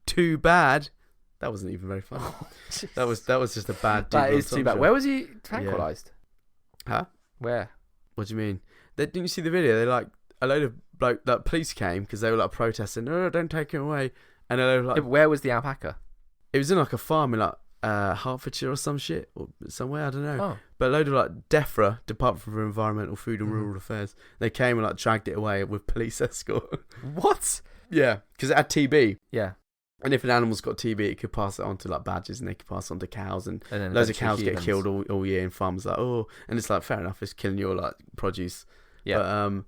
Too bad. That wasn't even very funny. that was just a bad. That is too bad. Where was he tranquilized? Huh? Where? What do you mean? Didn't you see the video? They like a load of that police came because they were like protesting. No, don't take him away. And they were like, Yeah, but where was the alpaca? it was in like a farm in like Hertfordshire or some shit, or somewhere, I don't know. Oh. But a load of like DEFRA, Department for Environmental, Food and Rural Affairs, they came and like dragged it away with police escort. What? Yeah, because it had TB. Yeah. And if an animal's got TB, it could pass it on to like badgers, and they could pass it on to cows, and then loads of cows humans. get killed all year, and farmers like, oh, and it's like, fair enough, it's killing your like produce. Yeah. But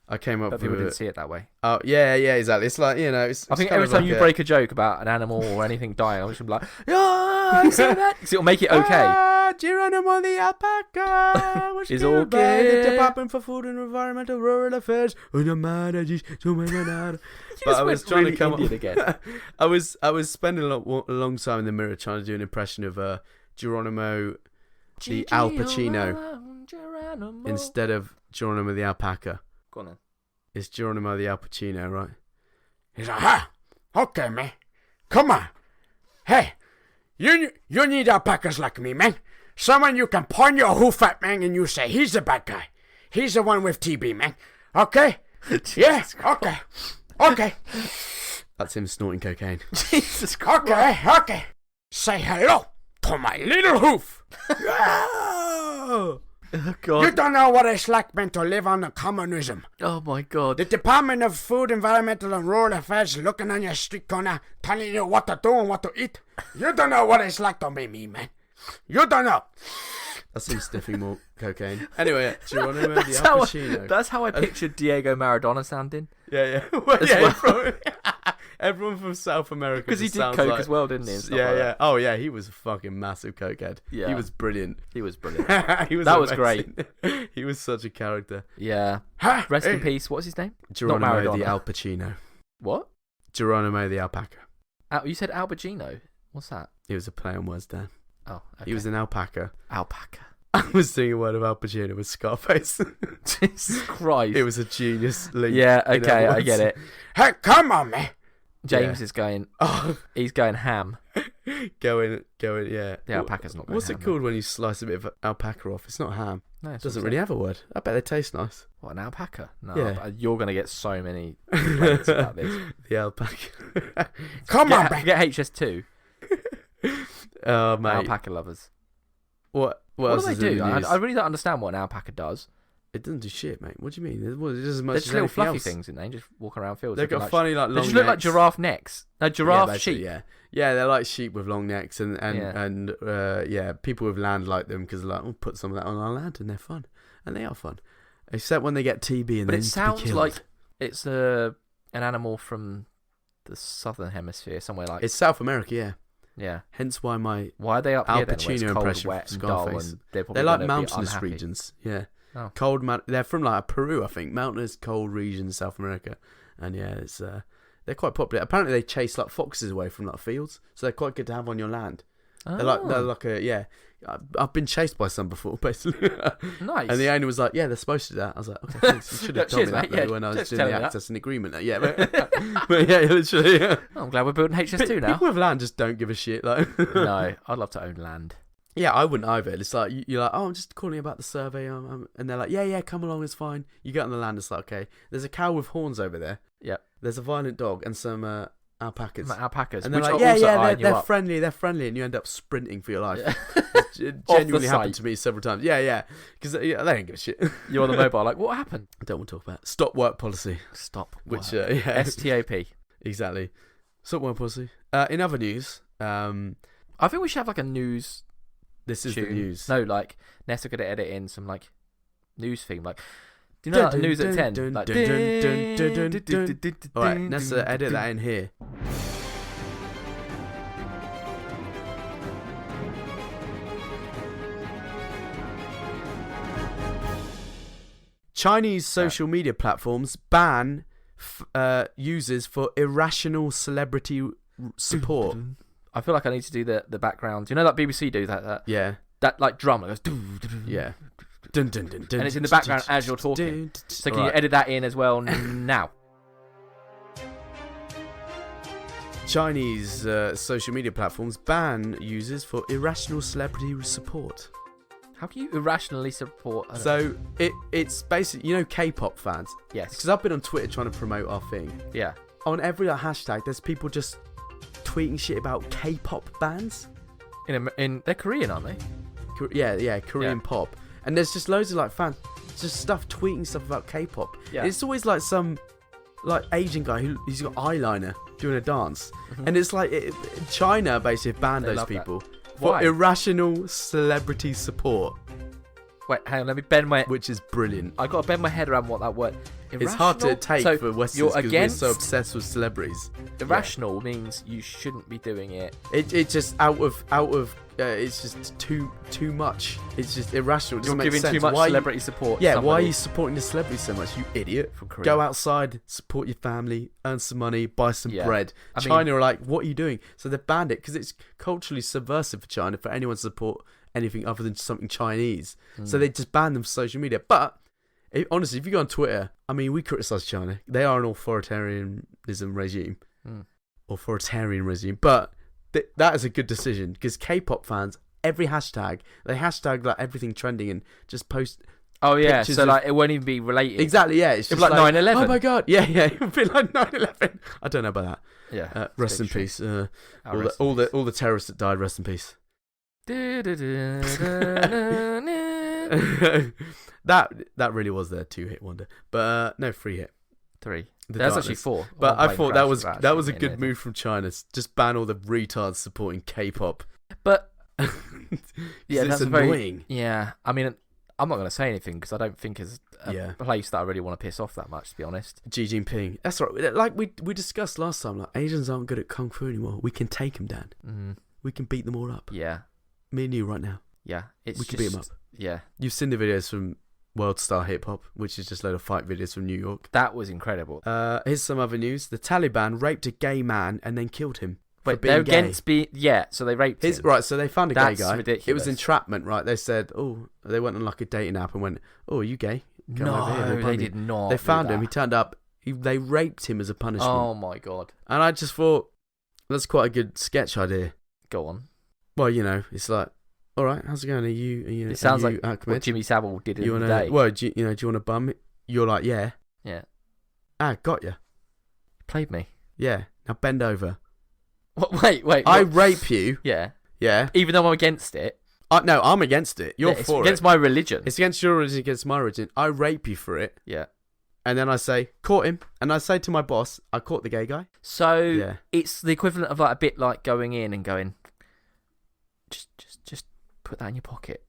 I came up But with people didn't see it that way. Oh yeah, exactly. It's like, it's. I think it's every kind time of you like break a joke about an animal or anything dying, I'm just gonna be like, yeah, say that. 'Cause it'll make it okay. Geronimo the alpaca was Is killed by the okay. Department for Food and Environmental Rural Affairs. But I was went trying really to come Indian up again. I was spending a long time in the mirror trying to do an impression of Geronimo the Al Pacino instead of Geronimo the alpaca. Go on then. It's Geronimo the Al Pacino, right? He's like, "Ha! Okay, man. Come on. Hey, you need alpacas like me, man. Someone you can point your hoof at, man, and you say, he's the bad guy. He's the one with TB, man. Okay? Yeah, okay. Okay. That's him snorting cocaine. Jesus Christ. Okay. Say hello to my little hoof. Oh, You God. don't know what it's like, man, to live under communism. Oh my God. The Department of Food, Environmental and Rural Affairs looking on your street corner, telling you what to do and what to eat. You don't know what it's like to be me, man. You don't know. That's him sniffing more cocaine. Anyway, Geronimo the Al Pacino. That's how I pictured Diego Maradona sounding. Yeah. Well, everyone from South America. Because he just did sounds coke like- as well, didn't he? and stuff Yeah. like that. Oh, yeah. He was a fucking massive cokehead. Yeah. He was brilliant. He was brilliant. He was That was amazing. He was such a character. Yeah. Ha! Rest in Hey, peace. What's his name? Geronimo Maradona. the Al Pacino. What? Geronimo the alpaca. You said Al Pacino. What's that? He was a play on words, Dan. Oh, okay. He was an alpaca. alpaca. I was doing a word of Al Pacino with Scarface. Jesus Christ. It was a genius link. Yeah, in okay, other I get words. it. Hey, come on, man. James Yeah. is going. Oh, He's going ham. going, yeah. The alpaca's not going What's ham, it called when you slice a bit of alpaca off? It's not ham. No, It doesn't really have a word. I bet they taste nice. What, an alpaca? No, Yeah. but you're going to get so many complaints about this. The alpaca. Come on, man. Get HS2. Oh, mate. Alpaca lovers. What What else do is they in do? the I news? really don't understand what an alpaca does. It doesn't do shit, mate. What do you mean? It does as much They're as just little anything fluffy else. things, and they just walk around fields. They've looking got like funny, like, long They just look like necks. giraffe necks. No, giraffe basically, sheep. Yeah, they're like sheep with long necks, and Yeah. people with land like them because like, we'll put some of that on our land, and they're fun, and they are fun, except when they get TB and But they it need to be sounds killed. like it's an animal from the southern hemisphere, somewhere like. It's South America, yeah. Yeah. Hence why my Why are they up Al here then? Where it's Pacino cold, impression wet, from and dull, Scarface. and they're they're like gonna be mountainous unhappy. regions, yeah. Oh. They're from like Peru, I think. Mountainous, cold regions, South America, and yeah, it's they're quite popular. Apparently, they chase like foxes away from like fields, so they're quite good to have on your land. Oh. They're like a yeah. I've been chased by some before, basically. Nice. And the owner was like, "Yeah, they're supposed to do that." I was like, "Okay, thanks. You should have told Cheers, me that mate. Yeah, when I was just doing tell the me that. access and agreement." Yeah, but yeah, literally. Yeah. Oh, I'm glad we're building HS2 now. People with land just don't give a shit. Like, No, I'd love to own land. yeah, I wouldn't either. It's like you're like, "Oh, I'm just calling about the survey," and they're like, "Yeah, come along, it's fine." You get on the land, it's like, "Okay, there's a cow with horns over there. Yep. There's a violent dog and some alpacas." Some alpacas. And they're which like, are also yeah, eyeing you they're up. friendly, and you end up sprinting for your life. Yeah. It Off genuinely the happened site. to me several times. Yeah, because they don't give a shit. You're on the mobile, like, what happened? I don't want to talk about it. Stop work policy, Stop. which work. yeah, STOP. exactly. Stop work policy. In other news, I think we should have like a news. this is tune. the news. No, like Nessa could edit in some like news theme, like. Do you know that news at 10? Like, All right, Nessa, edit that in here. Chinese social media platforms ban users for irrational celebrity support. I feel like I need to do the background. You know that BBC do that Yeah, that like drum that goes. yeah. And it's in the background as you're talking. So can you edit that in as well now? Chinese social media platforms ban users for irrational celebrity support. How can you irrationally support? So it's basically, you know, K-pop fans. Yes. Because I've been on Twitter trying to promote our thing. Yeah. On every hashtag, there's people just tweeting shit about K-pop bands. They're Korean, aren't they? Korean pop. And there's just loads of like fans, just tweeting stuff about K-pop. Yeah. It's always like some like Asian guy he's got eyeliner doing a dance, and it's like China basically banned those people for irrational celebrity support. Wait, hang on, let me bend my... Which is brilliant. I got to bend my head around what that word... It's hard to take for Westerners because we're so obsessed with celebrities. Irrational means you shouldn't be doing it. It's just out of it's just too much. It's just irrational. You're giving too much celebrity support. Yeah, why are you supporting the celebrity so much, you idiot? From Korea. Go outside, support your family, earn some money, buy some bread. I mean, China are like, what are you doing? So they've banned it because it's culturally subversive for China for anyone to support anything other than something Chinese. So they just banned them from social media. But honestly, if you go on Twitter, I mean, we criticize China. They are an authoritarianism regime. Authoritarian regime. But that is a good decision because K-pop fans, every hashtag, they hashtag like everything trending and just post. Oh yeah, so like it won't even be related. Exactly, yeah. It's just like 9/11. Oh my god, yeah, it would be like 9/11. I don't know about that. Yeah. Rest in peace. All the terrorists that died. Rest in peace. that really was their 2-hit wonder, but no 3-hit. 3. There's actually 4. But I thought that was a good move from China. Just ban all the retards supporting K-pop. But yeah, it's that's annoying. I mean, I'm not going to say anything because I don't think it's a place that I really want to piss off that much, to be honest. Xi Jinping. That's right. Like we discussed last time, like Asians aren't good at kung fu anymore. We can take them down. We can beat them all up. Yeah. Me and you right now. Yeah. We can beat them up. Yeah. You've seen the videos from World Star Hip Hop, which is just a load of fight videos from New York. That was incredible. Here's some other news. The Taliban raped a gay man and then killed him. Wait, they're against so they raped him. Right, so they found a gay guy. Ridiculous. It was entrapment, right? They said, they went on like a dating app and went, are you gay? Come over here. They did not. They found him. He turned up. They raped him as a punishment. Oh my god. And I just thought, that's quite a good sketch idea. Go on. Well, it's like, all right, how's it going? Are you it sounds like what Jimmy Savile did in the day. Well, do you want to bum it? You're like, yeah. Yeah. Got you. Played me. Yeah. Now bend over. What, wait. I rape you. Yeah. Yeah. Even though I'm against it. No, I'm against it. You're for it. It's against my religion. It's against your religion, against my religion. I rape you for it. Yeah. And then I say, caught him. And I say to my boss, I caught the gay guy. So it's the equivalent of like a bit like going in and going, just put that in your pocket.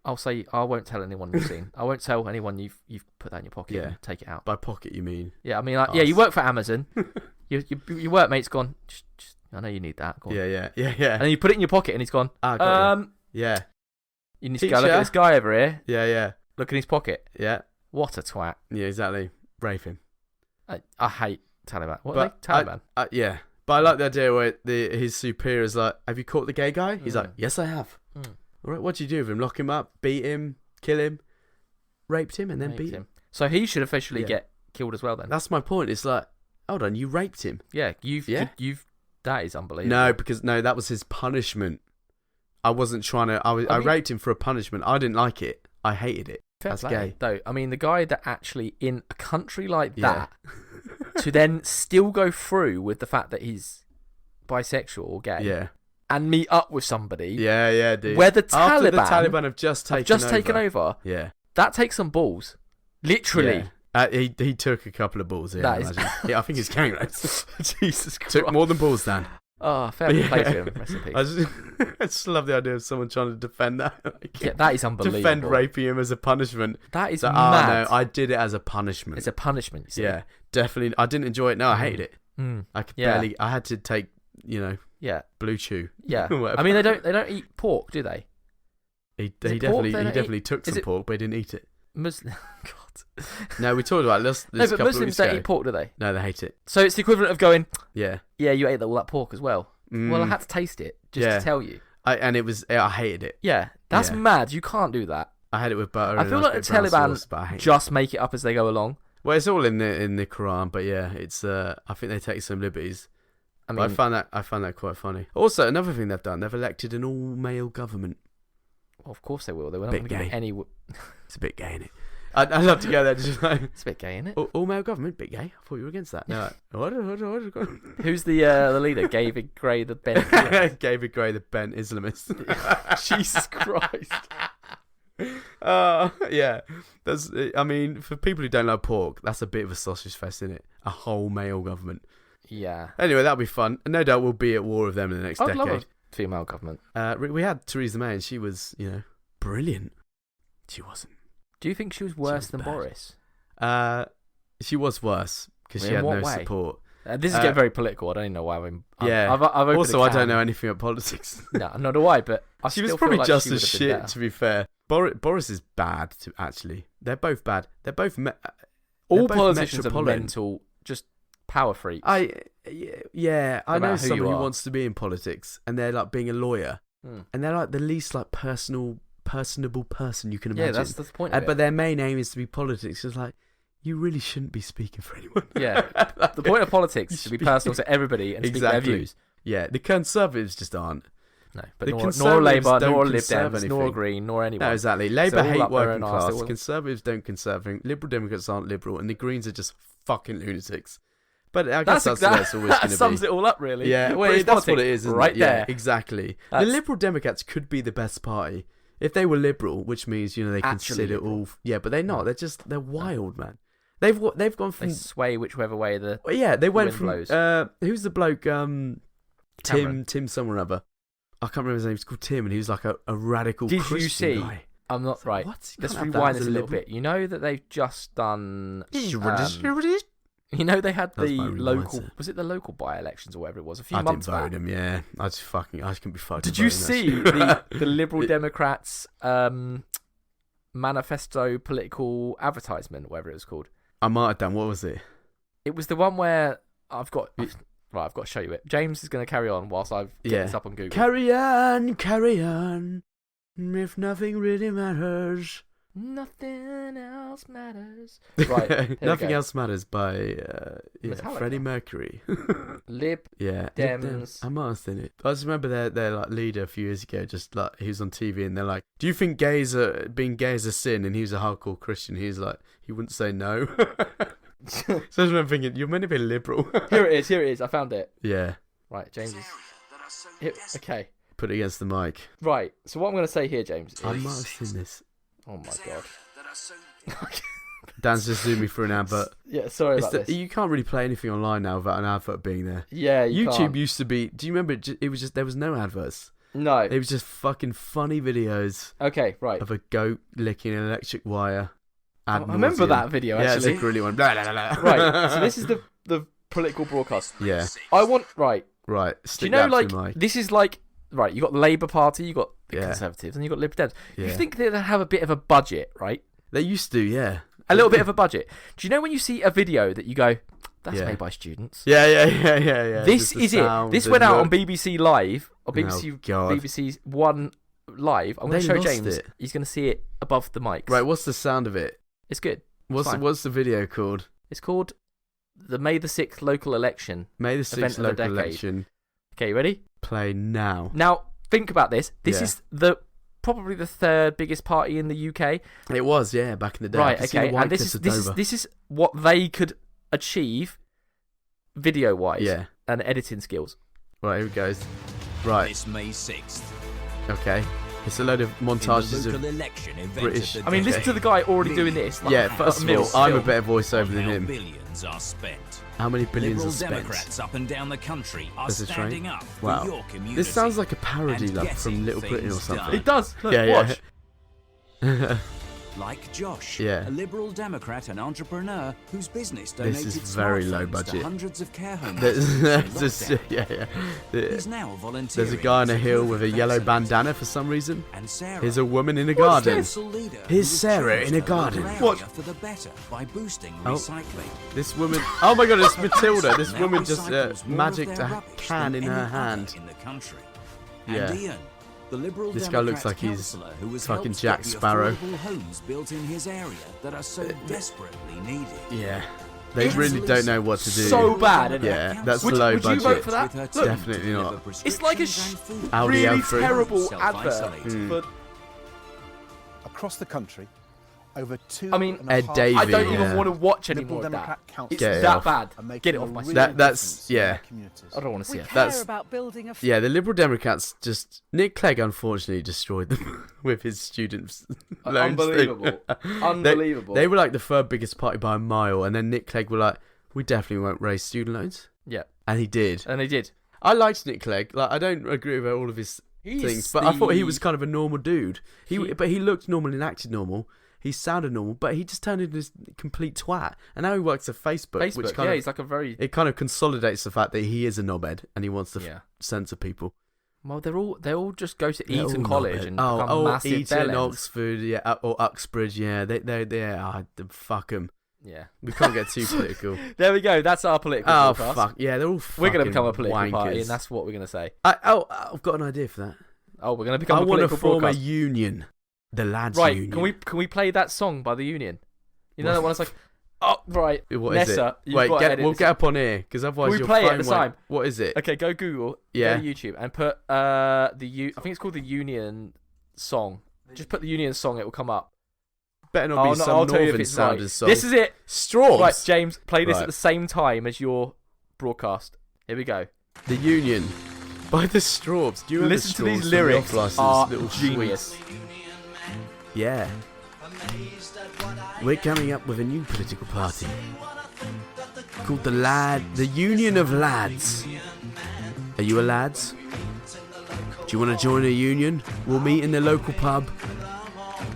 I'll say I won't tell anyone you've seen. I won't tell anyone you've put that in your pocket. Yeah. And take it out. By pocket, you mean? Yeah, I mean, like, you work for Amazon. your workmate's gone. Just, I know you need that. Go on. Yeah. And then you put it in your pocket, and he's gone. Yeah. You need to go look at this guy over here. Yeah. Look in his pocket. Yeah. What a twat. Yeah, exactly. Rape him. I hate Taliban. What are they? Taliban. Yeah. But I like the idea where his superior's like, have you caught the gay guy? He's like, yes, I have. All right, what'd you do with him? Lock him up, beat him, kill him, raped him, and then beat him. So he should officially get killed as well then. That's my point. It's like, hold on, you raped him. Yeah, you've that is unbelievable. No, because that was his punishment. I wasn't trying to. I raped him for a punishment. I didn't like it. I hated it. That's gay. Though, I mean, the guy that actually in a country like that to then still go through with the fact that he's bisexual or gay, and meet up with somebody, dude. Where the Taliban have just taken over, yeah, that takes some balls, literally. Yeah. He took a couple of balls. Yeah, I think he's carrying those. Jesus Christ, took more than balls, Dan. Oh, fair play to him. Rest in peace. I just love the idea of someone trying to defend that. That is unbelievable. Defend raping him as a punishment. That is mad. No, I did it as a punishment. It's a punishment. You see. Yeah, definitely. I didn't enjoy it. No, I hated it. I could barely. I had to take, Blue Chew. Yeah. I mean, they don't eat pork, do they? He definitely took some pork, but he didn't eat it. Muslim. God. No, we talked about this. No, but Muslims don't eat pork, do they? No, they hate it. So it's the equivalent of going, yeah, you ate all that pork as well. Well, I had to taste it just to tell you. I hated it. Yeah, that's mad. You can't do that. I had it with butter. I feel like the Taliban just make it up as they go along. Well, it's all in the Quran, but yeah, it's. I think they take some liberties. I mean, I found that quite funny. Also, another thing they've done, they've elected an all-male government. Well, of course they will. They were not going to give any. It's a bit gay, isn't it? I'd love to go there. Just like, It's a bit gay, isn't it? all male government, bit gay. I thought you were against that. No, what? Who's the leader? David Gray, the bent. David Gray, the bent Islamist. Jesus Christ. Yeah. That's. I mean, for people who don't like pork, that's a bit of a sausage fest, isn't it? A whole male government. Yeah. Anyway, that'll be fun. And no doubt we'll be at war with them in the next I'd decade. love a female government. We had Theresa May, and she was, brilliant. She wasn't. Do you think she was worse than bad. Boris? She was worse because she had no support. This is getting very political. I don't even know why. Yeah. I've also, I don't know anything about politics. No, nor do I. But she was probably just as shit. To be fair, Boris is bad. Actually, they're both bad. They're both. All politicians are mental, just power freaks. I know someone who are. wants to be in politics, and they're like being a lawyer, and they're like the least like personable person you can imagine. Yeah, that's the point of it. But their main aim is to be politics. It's like, you really shouldn't be speaking for anyone. Yeah, the point of politics is to be personal to everybody and speak their views. Yeah, the Conservatives just aren't. No, but nor Labour, nor Lib Dems, nor Green, nor anyone. No, exactly. Labour hate working class. Conservatives don't conserve. Liberal Democrats aren't liberal, and the Greens are just fucking lunatics. But I guess that's always going to be. That sums it all up, really. Yeah, well, that's what it is, isn't right it? there. Yeah, exactly. The Liberal Democrats could be the best party if they were liberal, which means they consider all. Yeah, but they're not. They're wild, man. They've gone from. They sway whichever way the. Well, yeah, they went from. blows. Who's the bloke? Tim somewhere or other. I can't remember his name. He's called Tim, and he was like a radical Christian guy. I'm not right. What? Let's rewind this a little bit. You know that they've just done. You know they had the local. mindset. Was it the local by-elections or whatever it was a few months back? I didn't vote him. Yeah, I couldn't be fucked. Did you see the Liberal Democrats manifesto political advertisement, whatever it was called? I might have done. What was it? It was the one where I've got to show you it. James is going to carry on whilst I've get this up on Google. Carry on. If nothing really matters. Nothing else matters. Right. Nothing else matters by Freddie Mercury. Lib Dems. Dems. I might have seen it. I just remember their like leader a few years ago. Just like he was on TV and they're like, "Do you think being gay is a sin?" And he was a hardcore Christian. He was like, he wouldn't say no. So I just remember thinking, you're meant to be liberal. Here it is. I found it. Yeah. Right, James. Okay. Put it against the mic. Right. So what I'm going to say here, James, is... I might have seen this. Oh my god. Dan's just zoomed me through an advert. Yeah, sorry about this. You can't really play anything online now without an advert being there. Yeah, YouTube can't. used to be... Do you remember? It was just... There was no adverts. No. It was just fucking funny videos. Okay, right. Of a goat licking an electric wire. I remember that video, actually. Yeah, it's a really one. Blah, blah, blah, blah. Right, so this is the political broadcast. Yeah. I want... Right. Right. Do you know, like... This is like... Right, you got the Labour Party, you got the Conservatives, and you got Lib Dems. Yeah. You think they have a bit of a budget, right? They used to, yeah. A little bit of a budget. Do you know when you see a video that you go, that's made by students? Yeah. This is it. This went out on BBC Live, or God. BBC One Live. I'm going to show James. He's going to see it above the mics. Right, what's the sound of it? It's good. What's the video called? It's called the May the 6th local election. May the 6th local election. Okay, you ready? Play now. Now, think about this. This is probably the third biggest party in the UK. It was, yeah, back in the day. Right, okay. And this is what they could achieve video-wise and editing skills. Right, here it goes. Right. This May 6th. Okay. It's a load of montages of British... I mean, listen to the guy already doing this. Like, first of all, I'm a better voiceover than him. Billions are spent. How many billions Liberal are spent? Democrats up and down the country are There's a standing train. up Wow. for your community. This sounds like a parody from Little Britain or something. It does. Look, watch. Like Josh, Yeah. a Liberal Democrat and entrepreneur whose business donated This is very low smartphones budget. to hundreds of care homes. There's He's now volunteering. a guy on a as hill youth with a yellow ambassador. bandana for some reason. And Sarah, Here's a woman in a garden. council leader who Here's has Sarah changed in a her garden. local What? area for the better by boosting Oh. recycling. This woman... Oh my god, it's Matilda. This Now woman just recycles more of magicked their a rubbish can than in her any other hand. in the country. Yeah. And Ian, the Liberal This guy looks Democrats like he's councillor who has fucking helped Jack get the Sparrow. affordable homes built in his area that are so desperately needed. Yeah. They really don't know what to do. So bad, isn't it? Yeah, that's Would low you budget. vote for that? Look, Definitely not. It's like a Audi really L3. terrible Self-isolate. advert. But Across the country, over two. I mean, Ed Davey. I don't even want to watch any more of that. It's that bad. Get it off my screen. That's I don't want to see it. That's about building a. Yeah, the Liberal Democrats just Nick Clegg unfortunately destroyed them with his students' loans. Unbelievable. Unbelievable. They were like the third biggest party by a mile, and then Nick Clegg were like, "We definitely won't raise student loans." Yeah, and he did. I liked Nick Clegg. Like, I don't agree with all of his things, but I thought he was kind of a normal dude. But he looked normal and acted normal. He sounded normal, but he just turned into this complete twat. And now he works at Facebook, which kind of, he's like a very. It kind of consolidates the fact that he is a knobhead and he wants to censor people. Well, they all just go to Eton College and become massive Eton, bellends. Oxford, or Uxbridge, fuck them. Yeah, we can't get too political. There we go. That's our political podcast. Fuck yeah, they're all. We're going to become a political wankers. party, and that's what we're going to say. I've got an idea for that. Oh, we're going to become a political form broadcast. a union, the lads' right, union. Can we play that song by the Union? You know that one. It's like, oh right, what Nessa, is it? Wait, we'll get up on here because otherwise we your play phone it at the time. What is it? Okay, go Google. Yeah. Go to YouTube and put I think it's called the Union song. Just put the Union song. It will come up. Better not be some northern sounding song. This is it. Straws. Right, James, play this at the same time as your broadcast. Here we go. The Union by the Straws. Do you listen to these lyrics? Are genius. Yeah. We're coming up with a new political party called the Union of Lads. Are you a lads? Do you want to join a union? We'll meet in the local pub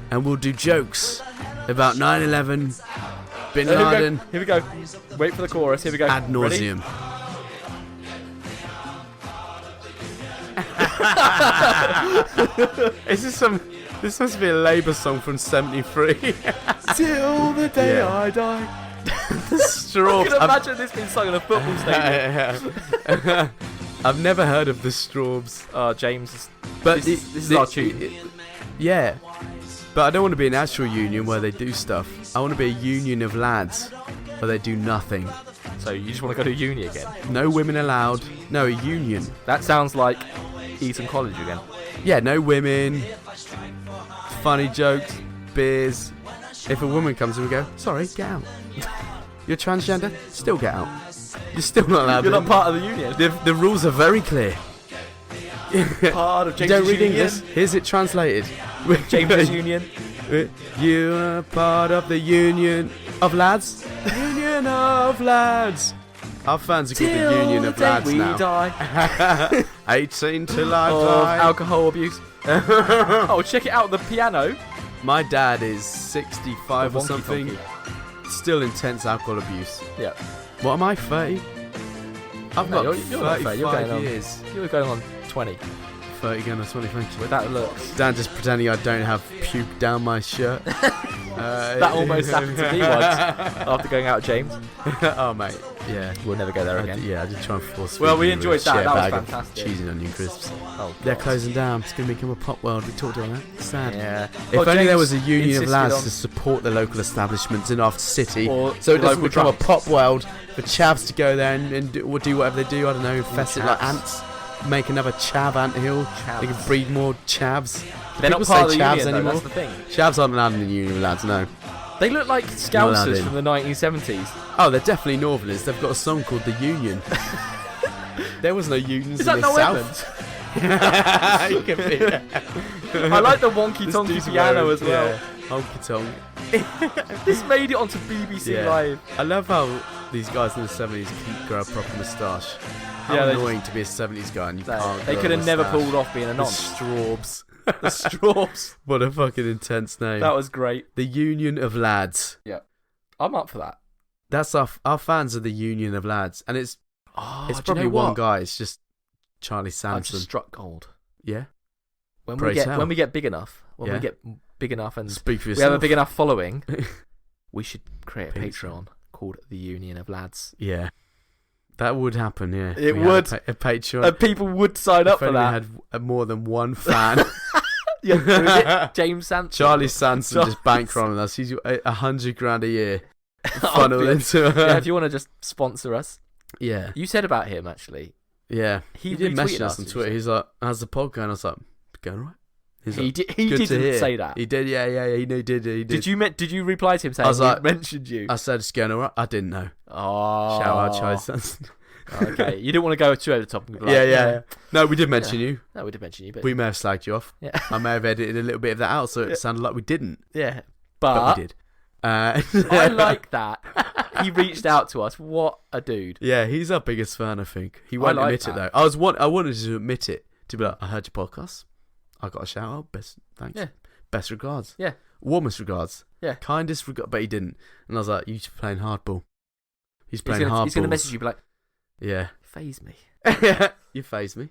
and we'll do jokes about 9/11, Bin Laden. Here we go. Wait for the chorus. Here we go. Ad nauseum. This must be a Labour song from '73. Till the day I die. The Straws. I can imagine this being sung in a football stadium. I've never heard of the Straws. Oh, James. But this is our tune. Yeah. But I don't want to be an actual union where they do stuff. I want to be a union of lads where they do nothing. So you just want to go to uni again? No women allowed. No, a union. That sounds like Eton College again. Yeah, no women. Funny jokes. Beers. If a woman comes in, we go, sorry, get out. You're transgender? Still get out. You're still not allowed. You're not part of the union. The rules are very clear. Part of James' You don't read union. English? Here's it translated. James' union. You are part of the union of lads. Union of lads. Our fans are called the Union of Lads now. We die. 18 till I die. Alcohol abuse. Oh, check it out. The piano. My dad is 65 or something. Wonky. Still intense alcohol abuse. Yeah. What am I, 30? I've got you're not 35 you're going years. You're going on 20. 30 going on 20, thank you. With that looks. Dan just pretending I don't have puke down my shirt. That almost happened to me once after going out, James. Oh, mate. Yeah. We'll never go there again. I did try and force. Well, we enjoyed that. That was bag fantastic. Cheese and onion crisps. Oh, they're closing down. It's going to become a pop world. We talked about that. It's sad. Yeah. If only there was a union of lads to support the local establishments in our city, so it doesn't become a pop world for chavs to go there and do whatever they do. I don't know, infest it like ants. Make another chav anthill. They can breed more chavs. They're not part of the union, though, that's the thing. Chavs aren't allowed in the union of lads, no. They look like Scousers from the 1970s. Oh, they're definitely Northerners. They've got a song called The Union. There was no unions in the South. I like the wonky tonky piano as well. Yeah. Honky tonk. This made it onto BBC Live. I love how these guys in the 70s couldn't grow a proper moustache. How annoying to be a 70s guy and you can't. They could have never pulled off being a nonce. The Straws. The Straws. What a fucking intense name. That was great. The Union of Lads. Yeah. I'm up for that. That's our fans are the Union of Lads. And it's probably one guy. It's just Charlie Sanson. I've just struck gold. Yeah. When we get big enough, and Speak for we yourself. have a big enough following, we should create a Patreon called the Union of Lads. Yeah. That would happen, yeah. It would. A Patreon. And people would sign up for that. If only we had more than one fan. Yeah, James Sanson. Charlie Sanson just bankrolling us. He's $100,000 a year. Funnel into yeah, if you want to just sponsor us. Yeah. You said about him, actually. Yeah. He did message retweeted us on Twitter. He's like, how's the pod going? I was like, it's going all right. He didn't say that. He did, yeah. He did. Did you reply to him saying he mentioned you? I said, it's going alright. I didn't know. Oh. Shout out, Chai Sons. Okay, you didn't want to go too over the top. And be like, yeah. No, we did mention you. No, we did mention you. But we may have slagged you off. Yeah. I may have edited a little bit of that out so it sounded like we didn't. Yeah. But we did. I like that. He reached out to us. What a dude. Yeah, he's our biggest fan, I think. He won't admit it, though. I wanted to admit it. To be like, I heard your podcast. I got a shout out. Thanks. Yeah. Best regards. Yeah. Warmest regards. Yeah. Kindest regard. But he didn't. And I was like, you're playing hardball. He's playing hardball. He's going to message you, be like, yeah. Faze me. You faze me.